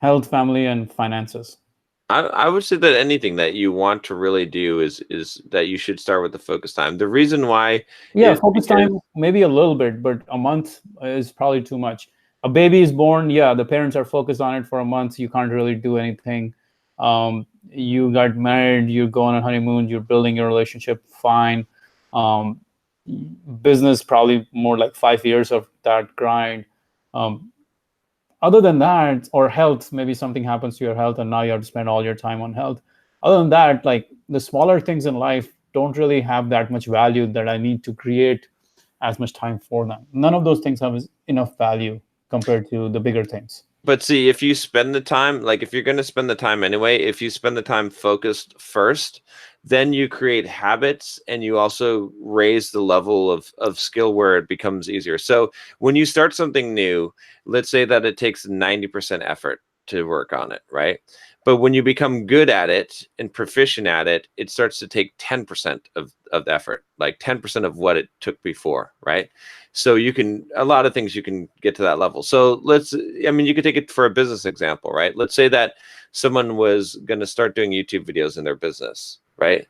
health, family, and finances. I would say that anything that you want to really do is that you should start with the focus time. The reason why Yeah, is focus because time maybe a little bit, but a month is probably too much. A baby is born, yeah, the parents are focused on it for a month. You can't really do anything. You got married, you go on a honeymoon, you're building your relationship, fine. Um, Business probably more like 5 years of that grind. Um, Other than that, or health, maybe something happens to your health and now you have to spend all your time on health. Other than that, like the smaller things in life don't really have that much value that I need to create as much time for them. None of those things have enough value compared to the bigger things. But see, if you spend the time, like if you're going to spend the time anyway, if you spend the time focused first, then you create habits and you also raise the level of skill where it becomes easier. So when you start something new, let's say that it takes 90% effort to work on it, right? But when you become good at it and proficient at it, it starts to take 10% of the effort, like 10% of what it took before, right? So you can a lot of things you can get to that level. So I mean, you could take it for a business example, right? Let's say that someone was going to start doing YouTube videos in their business, right?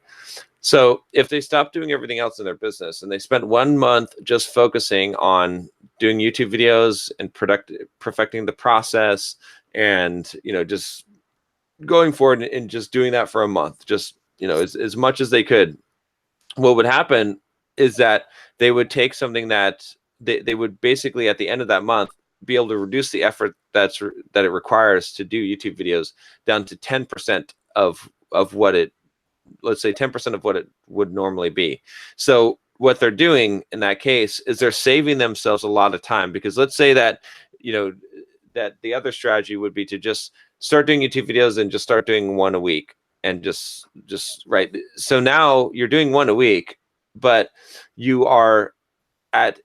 So if they stopped doing everything else in their business and they spent 1 month just focusing on doing YouTube videos and perfecting the process and, just going forward and just doing that for a month, just, as much as they could, what would happen is that they would take something that they would basically at the end of that month be able to reduce the effort that it requires to do YouTube videos down to 10% of what it let's say 10% of what it would normally be. So what they're doing in that case is they're saving themselves a lot of time, because let's say that you know that the other strategy would be to just start doing YouTube videos and just start doing one a week and just right. So now you're doing one a week, but you are at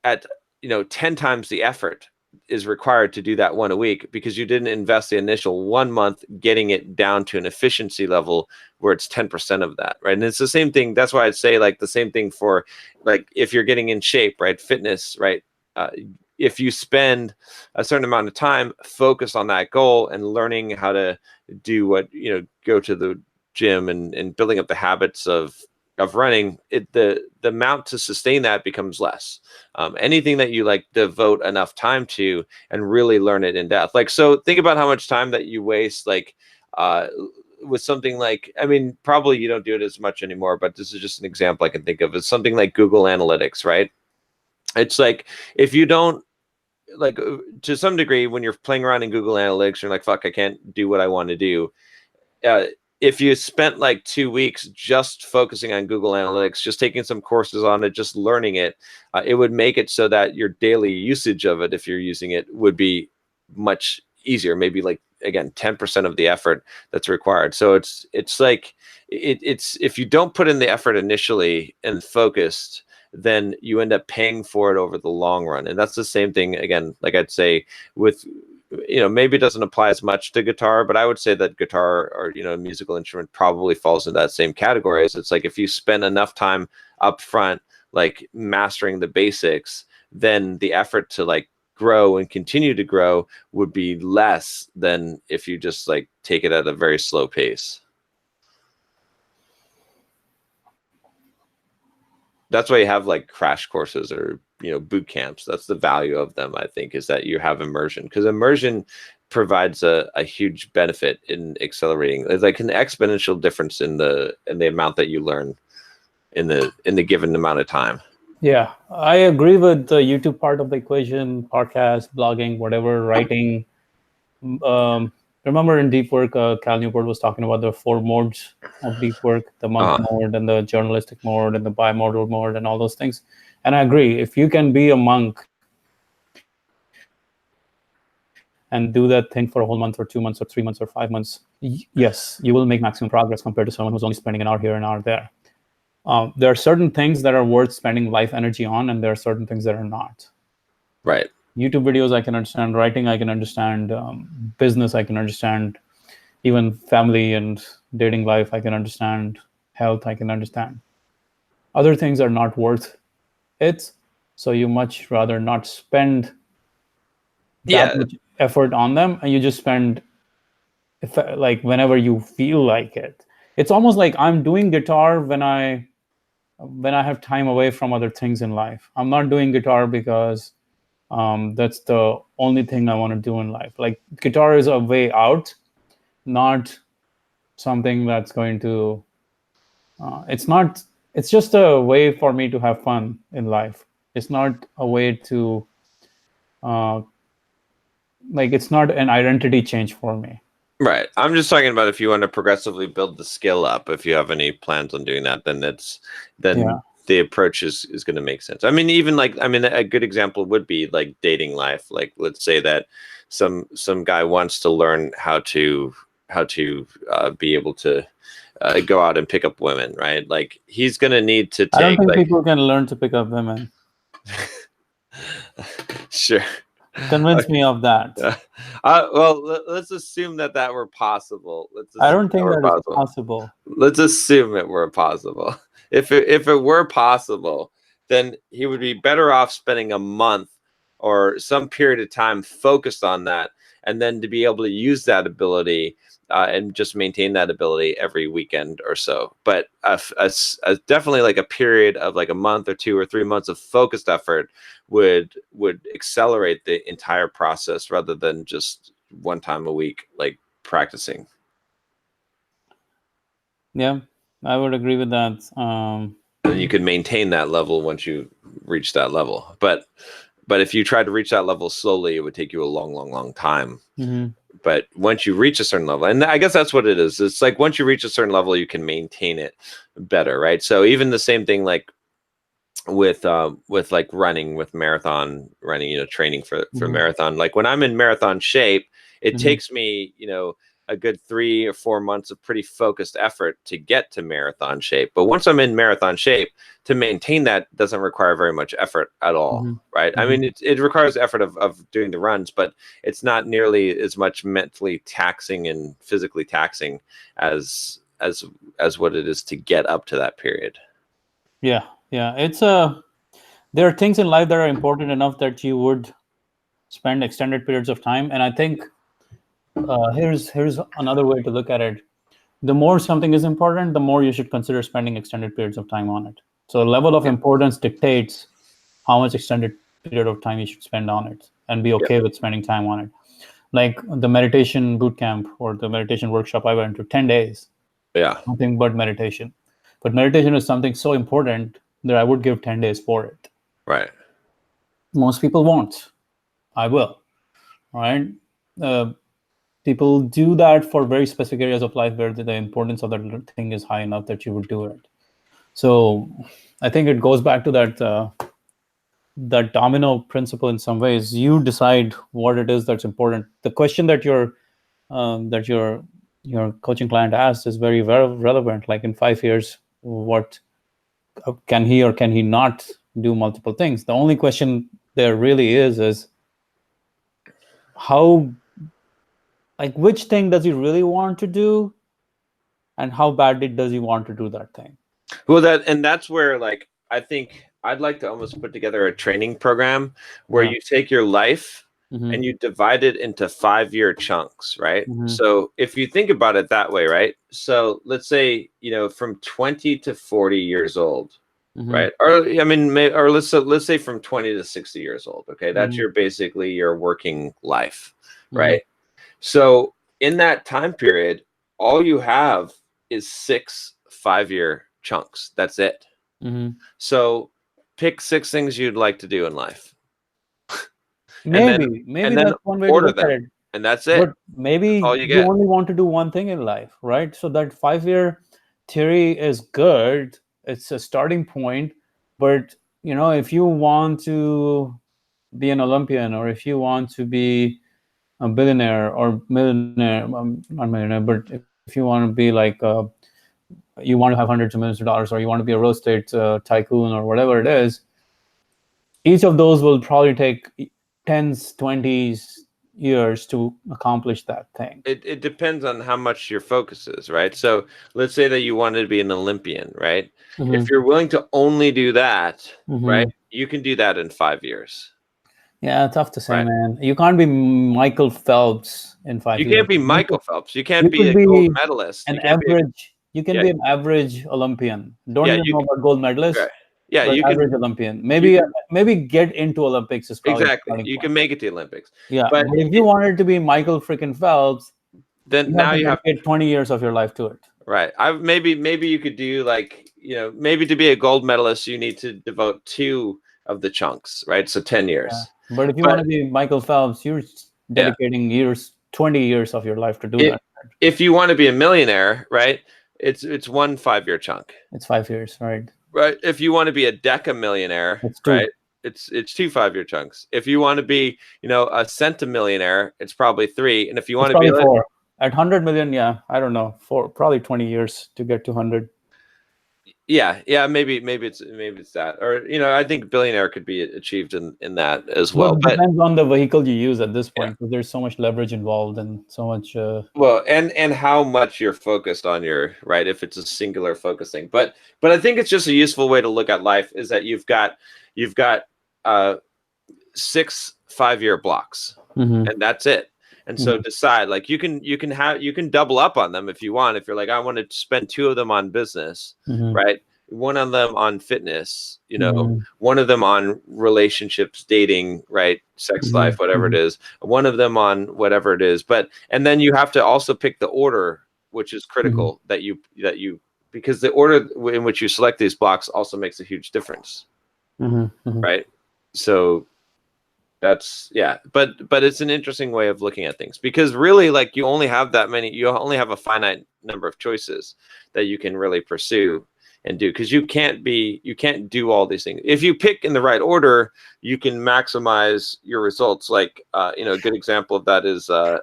at 10 times the effort is required to do that one a week, because you didn't invest the initial 1 month getting it down to an efficiency level where it's 10% of that, right? And it's the same thing. That's why I'd say like the same thing for like if you're getting in shape, right? Fitness, right? uh, if you spend a certain amount of time focused on that goal and learning how to do what go to the gym and building up the habits of running, the amount to sustain that becomes less. Anything that you like devote enough time to and really learn it in depth, like, so think about how much time that you waste, like with something like, I mean, probably you don't do it as much anymore, but this is just an example I can think of. It's something like Google Analytics, right? It's like if you don't, like, to some degree, when you're playing around in Google Analytics, you're like, fuck, I can't do what I want to do. uh, if you spent like 2 weeks just focusing on Google Analytics, just taking some courses on it, just learning it, it would make it so that your daily usage of it, if you're using it, would be much easier. Maybe like, again, 10% of the effort that's required. So it's like it's if you don't put in the effort initially and focused, then you end up paying for it over the long run. And that's the same thing, again, like I'd say with, maybe it doesn't apply as much to guitar, but I would say that guitar or, a musical instrument probably falls in that same category. It's like if you spend enough time up front, like mastering the basics, then the effort to like grow and continue to grow would be less than if you just like take it at a very slow pace. That's why you have like crash courses or, you know, boot camps. That's the value of them, I think, is that you have immersion, because immersion provides a huge benefit in accelerating. It's like an exponential difference in the amount that you learn in the given amount of time. Yeah, I agree with the YouTube part of the equation, podcast, blogging, whatever, writing. Remember in deep work, Cal Newport was talking about the 4 modes of deep work, the monk mode and the journalistic mode and the bimodal mode and all those things. And I agree, if you can be a monk and do that thing for a whole month or 2 months or 3 months or 5 months, yes, you will make maximum progress compared to someone who's only spending an hour here and an hour there. There are certain things that are worth spending life energy on, and there are certain things that are not. Right. YouTube videos, I can understand. Writing, I can understand. Business, I can understand. Even family and dating life, I can understand. Health, I can understand. Other things are not worth it. So you much rather not spend that much effort on them, and you just spend like whenever you feel like it. It's almost like I'm doing guitar when I have time away from other things in life. I'm not doing guitar because that's the only thing I want to do in life. Like, guitar is a way out, not something that's going to, it's just a way for me to have fun in life. It's not a way to, it's not an identity change for me. Right. I'm just talking about if you want to progressively build the skill up, if you have any plans on doing that, then the approach is going to make sense. I mean, even like, a good example would be like dating life. Like, let's say that some guy wants to learn how to be able to go out and pick up women, right? Like, he's going to need to take. I don't think people can learn to pick up women. Sure. Convince me of that. Well, let's assume that were possible. I don't think that is possible. Let's assume it were possible. If it were possible, then he would be better off spending a month or some period of time focused on that, and then to be able to use that ability and just maintain that ability every weekend or so. But definitely like a period of like a month or 2 or 3 months of focused effort would accelerate the entire process rather than just one time a week, like practicing. Yeah, I would agree with that. And you could maintain that level once you reach that level. But if you try to reach that level slowly, it would take you a long time. Mm-hmm. But once you reach a certain level, and I guess that's what it is. It's like once you reach a certain level, you can maintain it better, right? So even the same thing, like with like running, with marathon running, you know, training for marathon. Like when I'm in marathon shape, it takes me, you know, a good 3 or 4 months of pretty focused effort to get to marathon shape. But once I'm in marathon shape, to maintain that doesn't require very much effort at all, right? I mean, it requires effort of doing the runs, but it's not nearly as much mentally taxing and physically taxing as what it is to get up to that period. Yeah. It's there are things in life that are important enough that you would spend extended periods of time. And I think here's another way to look at it. The more something is important, the more you should consider spending extended periods of time on it. So level of importance dictates how much extended period of time you should spend on it, and be okay with spending time on it. Like the meditation bootcamp or the meditation workshop I went to, 10 days. Yeah. Nothing but meditation. But meditation is something so important that I would give 10 days for it. Right. Most people won't. I will. Right? People do that for very specific areas of life where the importance of that thing is high enough that you would do it. So I think it goes back to that domino principle in some ways. You decide what it is that's important. The question that your coaching client asks is very, very relevant. Like, in 5 years, what can he or can he not do multiple things? The only question there really is how, like, which thing does he really want to do, and how badly does he want to do that thing? Well, that's where, like, I think I'd like to almost put together a training program where Yeah. you take your life Mhm. and you divide it into 5-year chunks, right? Mhm. So if you think about it that way, right? So let's say, from 20 to 40 years old, Mhm. right? Or I mean, or let's say from 20 to 60 years old. Okay, that's Mhm. your basically your working life, Mhm. right? So in that time period, all you have is 6 5-year chunks. That's it. Mhm. So pick 6 things you'd like to do in life, and then Maybe then that's one way to order look at them, it. and that's But it. That's all maybe you you get. only want to do one thing in life, right? So that 5-year theory is good. It's a starting point. But if you want to be an Olympian, or if you want to be a billionaire or millionaire, not millionaire, but if you want to be like you want to have hundreds of millions of dollars, or you want to be a real estate tycoon, or whatever it is, each of those will probably take tens, 20s years to accomplish that thing. It depends on how much your focus is, right? So let's say that you wanted to be an Olympian, right? Mhm. If you're willing to only do that, right, Mhm. you can do that in 5 years, Yeah, tough to say, right? man. You can't be Michael Phelps in You 5 years. can't be Michael Phelps. You can't You be could a gold be medalist. an You can't be a, average. You can yeah, be an average Olympian. Don't yeah, even know about gold right. medalist, Yeah, but you average can Olympian. you Maybe can maybe get into Olympics is probably the exactly. starting You point. can make it to the Olympics. Yeah, But but if you wanted to be Michael freaking Phelps, then you have now to you have dedicate 20 years of your life to it. right. I maybe you could do like, maybe to be a gold medalist you need to devote 2 of the chunks, right? So 10 Yeah. years. But if you want But to be Michael Phelps, you're yeah, dedicating 20 years of your life to do it, that. if you want to be a millionaire, right? It's one 5-year chunk. It's 5 years, right? Right. If you want to be a decamillionaire, It's two. right? It's 2 5-year chunks. If you want to be, a centimillionaire, it's probably 3. And if you It's want to be probably four. At 100 million, yeah, I don't know, probably 20 years to get to 100. yeah, maybe it's that. Or, I think billionaire could be achieved in that as But well. it But depends on the vehicle you use at this yeah. point, because there's so much leverage involved and so much. Well, and how much you're focused on your right, if it's a singular focusing. But I think it's just a useful way to look at life is that you've got 6 5-year blocks, Mhm. and that's it. And so decide, like, you can double up on them if you want. If you're like, I want to spend 2 of them on business, Mhm. right? One of them on fitness, Mhm. one of them on relationships, dating, right? Sex life, Mhm. whatever it Mhm. is. One of them on whatever it is. And then you have to also pick the order, which is Mhm. critical that you because the order in which you select these blocks also makes a huge difference, Mhm. Mhm. right? So that's but it's an interesting way of looking at things, because really, like, you only have a finite number of choices that you can really pursue and do, because you can't do all these things. If you pick in the right order, you can maximize your results. Like, a good example of that is uh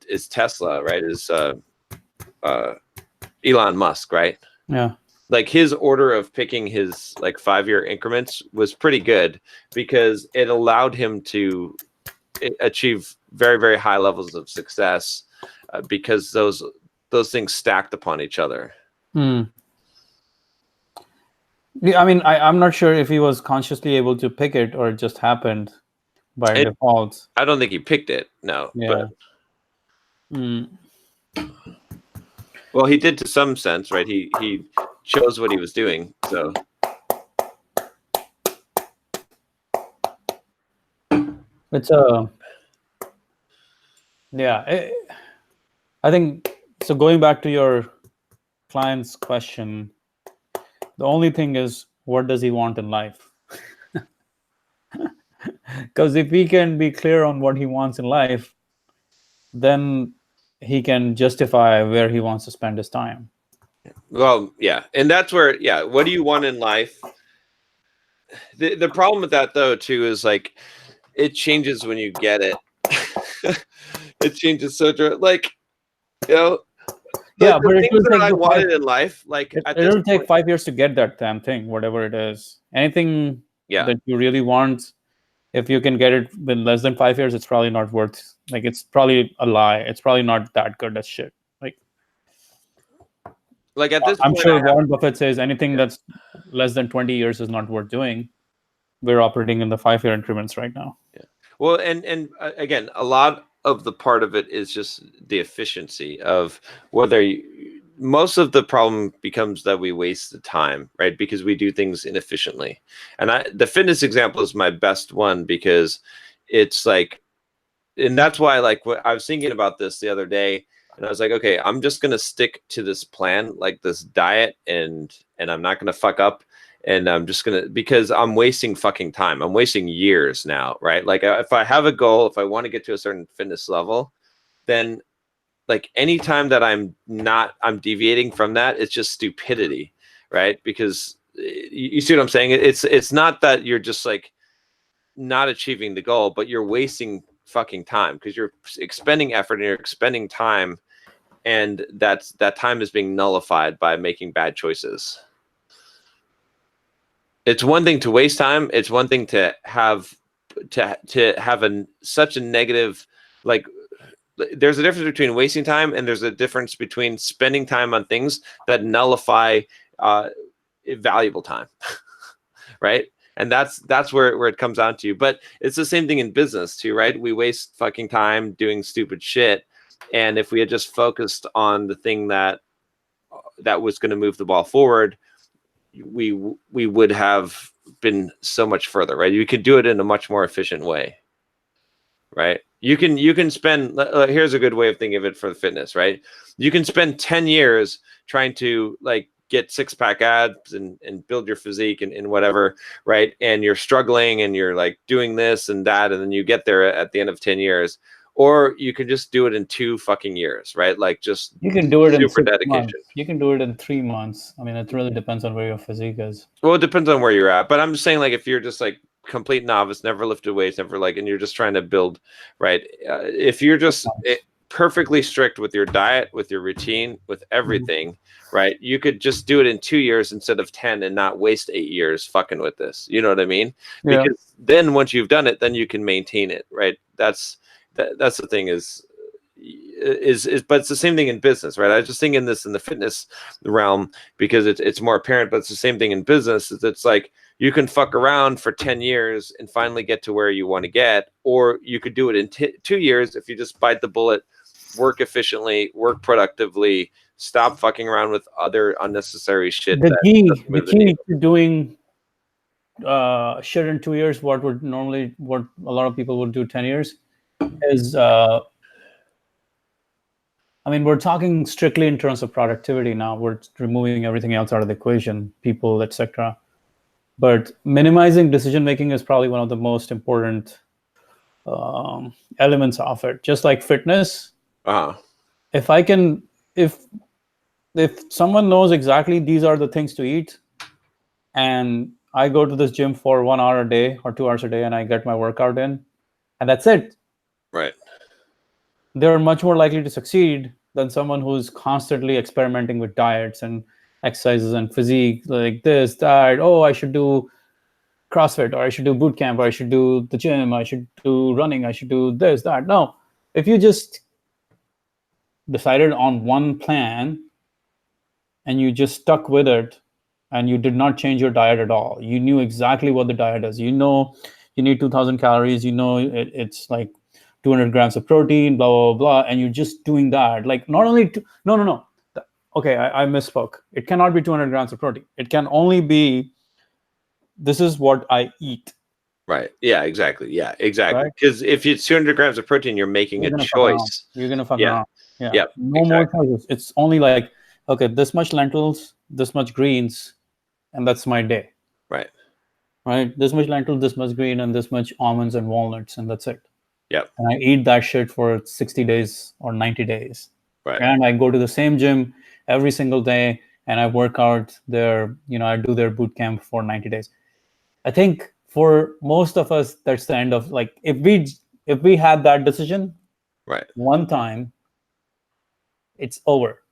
is Tesla, right? Uh Elon Musk, right? Yeah. Like, his order of picking his like 5-year increments was pretty good, because it allowed him to achieve very, very high levels of success, because those things stacked upon each other. Hmm. Yeah, I mean, I'm not sure if he was consciously able to pick it or it just happened by it, default. I don't think he picked it, no. Yeah. But Hmm. well, he did to some sense, right? He chose what he was doing. So It's yeah. I think so. Going back to your client's question, the only thing is, what does he want in life? Because if he can be clear on what he wants in life, then he can justify where he wants to spend his time. well, yeah, and that's where, yeah, what do you want in life? The problem with that, though, too, is like, it changes when you get it. It changes like, you know Yeah, the but it things will that take I you five. wanted in life, like, at this It'll take point. 5 years to get that damn thing, whatever it is. Anything Yeah, that you really want, if you can get it in less than 5 years, it's probably not worth. Like, it's probably a lie. It's probably not that good as shit. Like, Like at this I'm point, sure Warren Buffett says anything Yeah. that's less than 20 years is not worth doing. We're operating in the 5-year increments right now. well, and again, a lot of the part of it is just the efficiency of whether most of the problem becomes that we waste the time, right? Because we do things inefficiently. And the fitness example is my best one because it's like, and that's why like I was thinking about this the other day, and I was like, okay, I'm just gonna stick to this plan, like this diet, and I'm not gonna fuck up, and I'm just gonna, because I'm wasting fucking time. I'm wasting years now, right? Like if I have a goal, if I want to get to a certain fitness level, then like anytime that I'm deviating from that, it's just stupidity, right? Because you see what I'm saying? It's not that you're just like not achieving the goal, but you're wasting fucking time because you're expending effort and you're expending time, and that time is being nullified by making bad choices. It's one thing to waste time. It's one thing to have such a negative, like, there's a difference between wasting time and there's a difference between spending time on things that nullify valuable time, right? And that's where it comes down to. But it's the same thing in business too, right? We waste fucking time doing stupid shit, and if we had just focused on the thing that was going to move the ball forward, we would have been so much further, right? You could do it in a much more efficient way, right? You can spend, here's a good way of thinking of it for the fitness, right? You can spend 10 years trying to like get 6-pack abs and build your physique and whatever, right? And you're struggling and you're like doing this and that, and then you get there at the end of 10 years. Or you can just do it in 2 fucking years, right? Like just You can do it in super 6 dedication. months. You can do it in 3 months. I mean, it really depends on where your physique is. Well, it depends on where you're at, but I'm just saying, like, if you're just like complete novice, never lifted weights, never like, and you're just trying to build, right? If you're just perfectly strict with your diet, with your routine, with everything, right? You could just do it in 2 years instead of 10 and not waste 8 years fucking with this. You know what I mean? Yeah. Because then once you've done it, then you can maintain it, right? That's the thing is, but it's the same thing in business, right? I was just thinking this in the fitness realm because it's more apparent, but it's the same thing in business. It's like you can fuck around for 10 years and finally get to where you want to get, or you could do it in 2 years if you just bite the bullet, work efficiently, work productively, stop fucking around with other unnecessary shit. The key to doing shit in 2 years, what a lot of people would do 10 years is, I mean, we're talking strictly in terms of productivity now. We're removing everything else out of the equation, people, etc. But minimizing decision making is probably one of the most important elements of it. Just like fitness, if someone knows exactly these are the things to eat, and I go to this gym for 1 hour a day or 2 hours a day, and I get my workout in, and that's it. Right. They're much more likely to succeed than someone who's constantly experimenting with diets and exercises and physique, like this, that. Oh, I should do CrossFit, or I should do boot camp, or I should do the gym, I should do running, I should do this, that. No, if you just decided on one plan and you just stuck with it and you did not change your diet at all, you knew exactly what the diet is. You know, you need 2,000 calories. You know, it's like 200 grams of protein, blah, blah, blah, and you're just doing that. Like, not only no. Okay, I misspoke. It cannot be 200 grams of protein. It can only be, this is what I eat. Right. Yeah, exactly. Yeah, exactly. Because if it's 200 grams of protein, you're making a choice. You're going to fuck around. Yeah. Yeah. No more choices. It's only like, okay, this much lentils, this much greens, and that's my day. Right. Right. This much lentils, this much green, and this much almonds and walnuts, and that's it. Yep. And I eat that shit for 60 days or 90 days. Right. And I go to the same gym every single day, and I work out there. You know, I do their boot camp for 90 days. I think for most of us, that's the end of, like, if we had that decision, right, one time, it's over.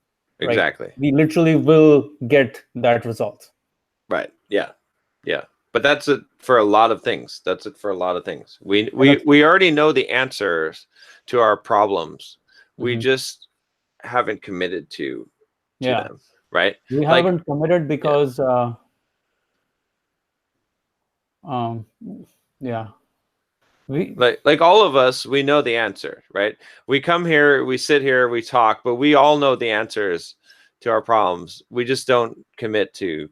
Exactly. Right? We literally will get that result. Right. Yeah. Yeah. But that's it for a lot of things. That's it for a lot of things. We already know the answers to our problems. We just haven't committed to them. right? We Like, haven't committed because um, yeah, we like all of us, we know the answer, right? We come here, we sit here, we talk, but we all know the answers to our problems. We just don't commit to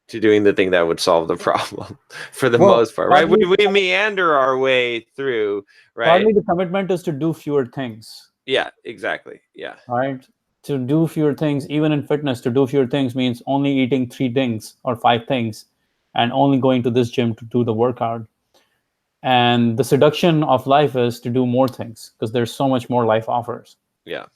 doing the thing that would solve the problem for the well, most part, right? We meander our way through, right? partly the commitment is to do fewer things, Yeah, exactly. Yeah. right? To do fewer things, even in fitness, to do fewer things means only eating 3 things or 5 things, and only going to this gym to do the workout. And the seduction of life is to do more things because there's so much more life offers. Yeah.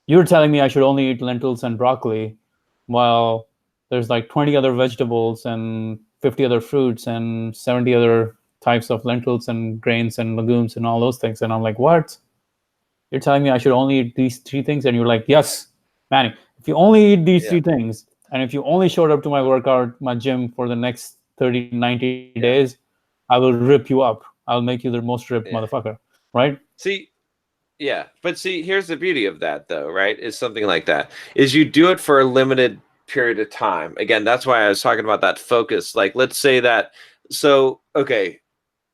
You're telling me I should only eat lentils and broccoli, while there's like 20 other vegetables and 50 other fruits and 70 other types of lentils and grains and legumes and all those things. And I'm like, what? You're telling me I should only eat these 3 things? And you're like, yes, Manny, if you only eat these Yeah. 3 things, and if you only showed up to my workout, my gym for the next 30, 90 days, I will rip you up. I'll make you the most ripped motherfucker, right? See, yeah, but see, here's the beauty of that, though, right? Is something like that is you do it for a limited period of time. Again, that's why I was talking about that focus. Like, let's say that. So, okay,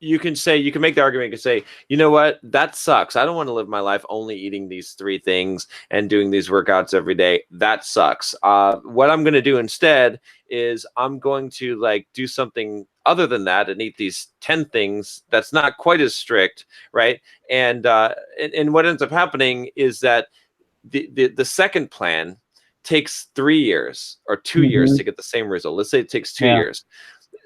you can make the argument. You can say, you know what, that sucks. I don't want to live my life only eating these 3 things and doing these workouts every day. That sucks. What I'm going to do instead is I'm going to like do something other than that and eat these 10 things that's not quite as strict, right? And what ends up happening is that the second plan takes 3 years or 2 years to get the same result. Let's say it takes 2 Yeah. years.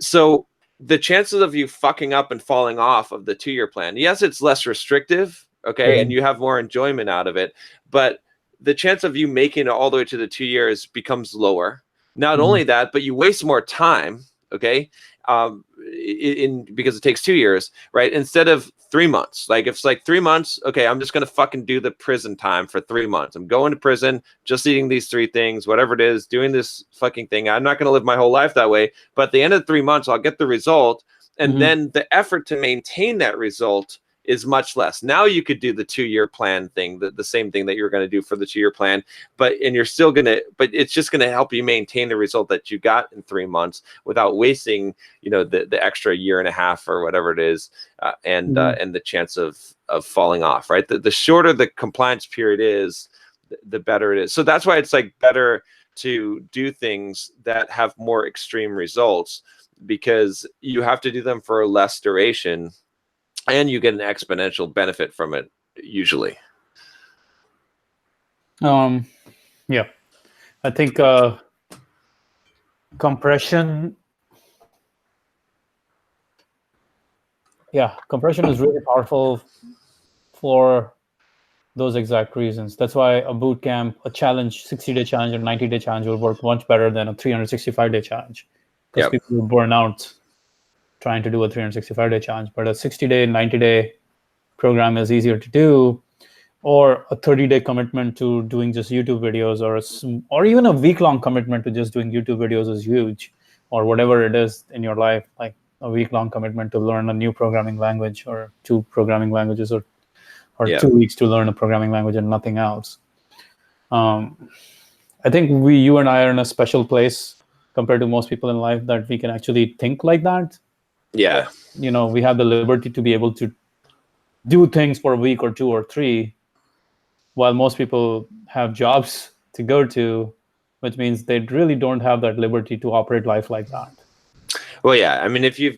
So the chances of you fucking up and falling off of the 2-year plan, yes, it's less restrictive, okay, Yeah. and you have more enjoyment out of it, but the chance of you making it all the way to the 2 years becomes lower. Not only that, but you waste more time, okay, because it takes 2 years, right? Instead of 3 months. Like if it's like 3 months, okay, I'm just gonna fucking do the prison time for 3 months. I'm going to prison, just eating these 3 things, whatever it is, doing this fucking thing. I'm not gonna live my whole life that way. But at the end of 3 months, I'll get the result, and then the effort to maintain that result is much less. Now you could do the 2-year plan thing, the same thing that you're going to do for the 2-year plan, but it's just going to help you maintain the result that you got in 3 months without wasting, the extra year and a half or whatever it is, and the chance of falling off, right? The shorter the compliance period is, the better it is. So that's why it's like better to do things that have more extreme results, because you have to do them for a less duration and you get an exponential benefit from it usually. Yeah, I think compression is really powerful for those exact reasons. That's why a boot camp, a challenge, 60-day challenge or 90-day challenge will work much better than a 365-day challenge, because people will burn out trying to do a 365-day challenge. But a 60-day, 90-day program is easier to do, or a 30-day commitment to doing just YouTube videos, or even a week-long commitment to just doing YouTube videos is huge, or whatever it is in your life, like a week-long commitment to learn a new programming language or 2 programming languages, or 2 weeks to learn a programming language and nothing else. I think you and I are in a special place compared to most people in life that we can actually think like that. Yeah. We have the liberty to be able to do things for a week or 2 or 3, while most people have jobs to go to, which means they really don't have that liberty to operate life like that. Well, yeah. I mean, if you're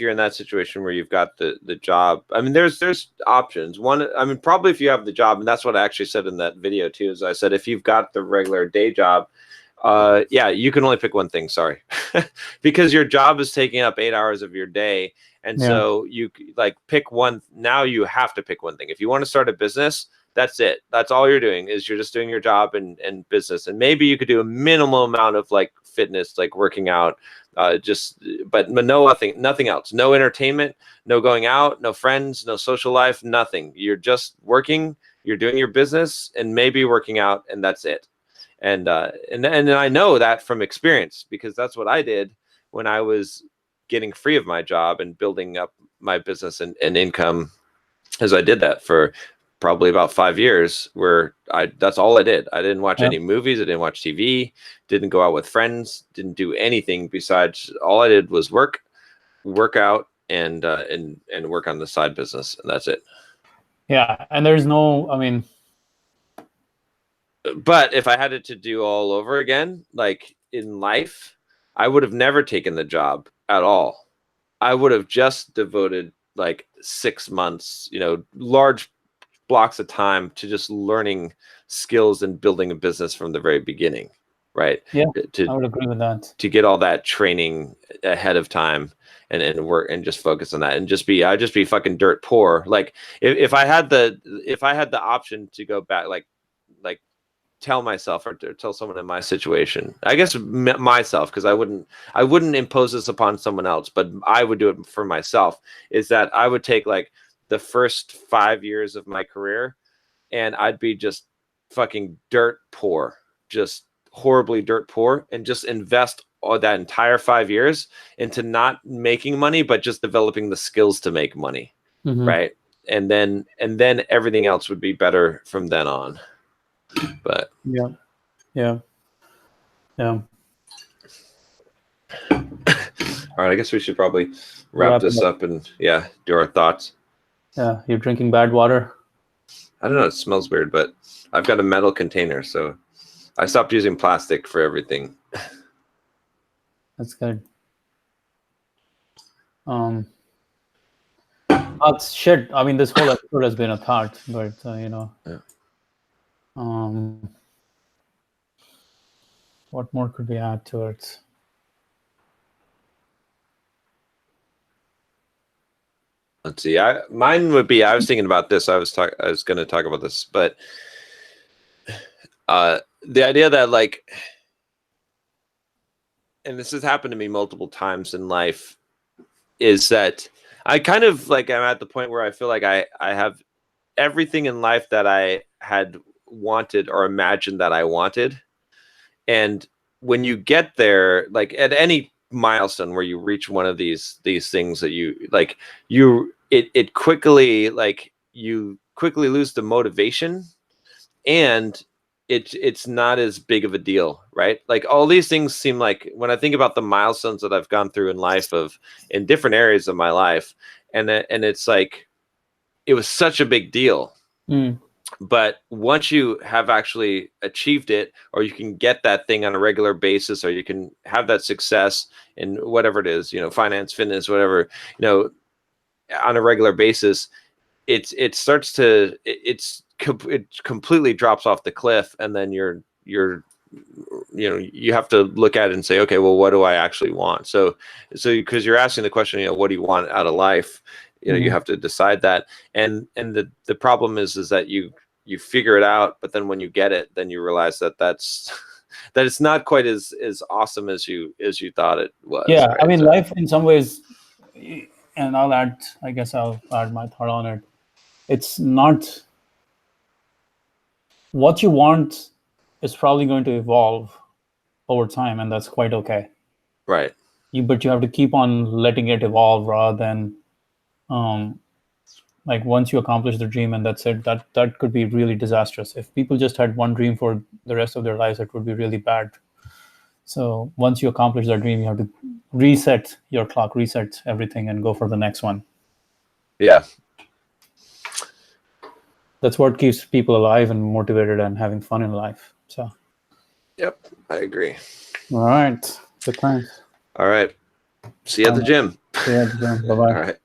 in that situation where you've got the job, I mean, there's options. One, I mean, probably if you have the job, and that's what I actually said in that video too, is I said, if you've got the regular day job, you can only pick one thing. Sorry, because your job is taking up 8 hours of your day. And so you like pick one. Now you have to pick one thing. If you want to start a business, that's it. That's all you're doing, is you're just doing your job and business. And maybe you could do a minimal amount of like fitness, like working out, but nothing else. No entertainment, no going out, no friends, no social life, nothing. You're just working, you're doing your business and maybe working out, and that's it. And I know that from experience, because that's what I did when I was getting free of my job and building up my business and income, as I did that for probably about 5 years where that's all I did. I didn't watch Yeah. any movies. I didn't watch TV, didn't go out with friends, didn't do anything besides all I did was work out and work on the side business. And that's it. Yeah. And there's no, I mean, but if I had it to do all over again, like in life, I would have never taken the job at all. I would have just devoted like 6 months, large blocks of time to just learning skills and building a business from the very beginning, right? Yeah, I would agree with that. To get all that training ahead of time and work and just focus on that and I'd just be fucking dirt poor. Like if I had the option to go back, like tell myself or tell someone in my situation, I guess myself, because I wouldn't impose this upon someone else, but I would do it for myself, is that I would take like the first 5 years of my career and I'd be just fucking dirt poor, just horribly dirt poor, and just invest all that entire 5 years into not making money, but just developing the skills to make money. Right. And then everything else would be better from then on. But yeah. All right, I guess we should probably wrap this up and do our thoughts. Yeah, you're drinking bad water. I don't know, it smells weird, but I've got a metal container, so I stopped using plastic for everything. That's good. Shit. I mean, this whole episode has been a thought, but Yeah. What more could we add to it? Let's see. Mine would be, I was thinking about this. I was going to talk about this, but the idea that like, and this has happened to me multiple times in life, is that I kind of like, I'm at the point where I feel like I have everything in life that I had wanted or imagined that I wanted. And when you get there, like at any milestone where you reach one of these things that it quickly, like you quickly lose the motivation, and it's not as big of a deal, right? Like all these things seem like, when I think about the milestones that I've gone through in life in different areas of my life, and it's like, it was such a big deal. But once you have actually achieved it, or you can get that thing on a regular basis, or you can have that success in whatever it is, finance, fitness, whatever, on a regular basis, it completely drops off the cliff. And then you have to look at it and say, okay, well, what do I actually want? So because you're asking the question, what do you want out of life? You have to decide that. And the problem is that you figure it out, but then when you get it, then you realize that it's not quite as awesome as you thought it was. Yeah. Right? I mean, life in some ways, and I'll add my thought on it. It's not what you want is probably going to evolve over time, and that's quite okay. Right. But you have to keep on letting it evolve rather than like once you accomplish the dream and that's it, that could be really disastrous. If people just had one dream for the rest of their lives, it would be really bad. So once you accomplish that dream, you have to reset your clock, reset everything, and go for the next one. Yeah. That's what keeps people alive and motivated and having fun in life. So. Yep, I agree. All right. Good times. All right. See you at the gym. See you at the gym. Bye-bye. All right.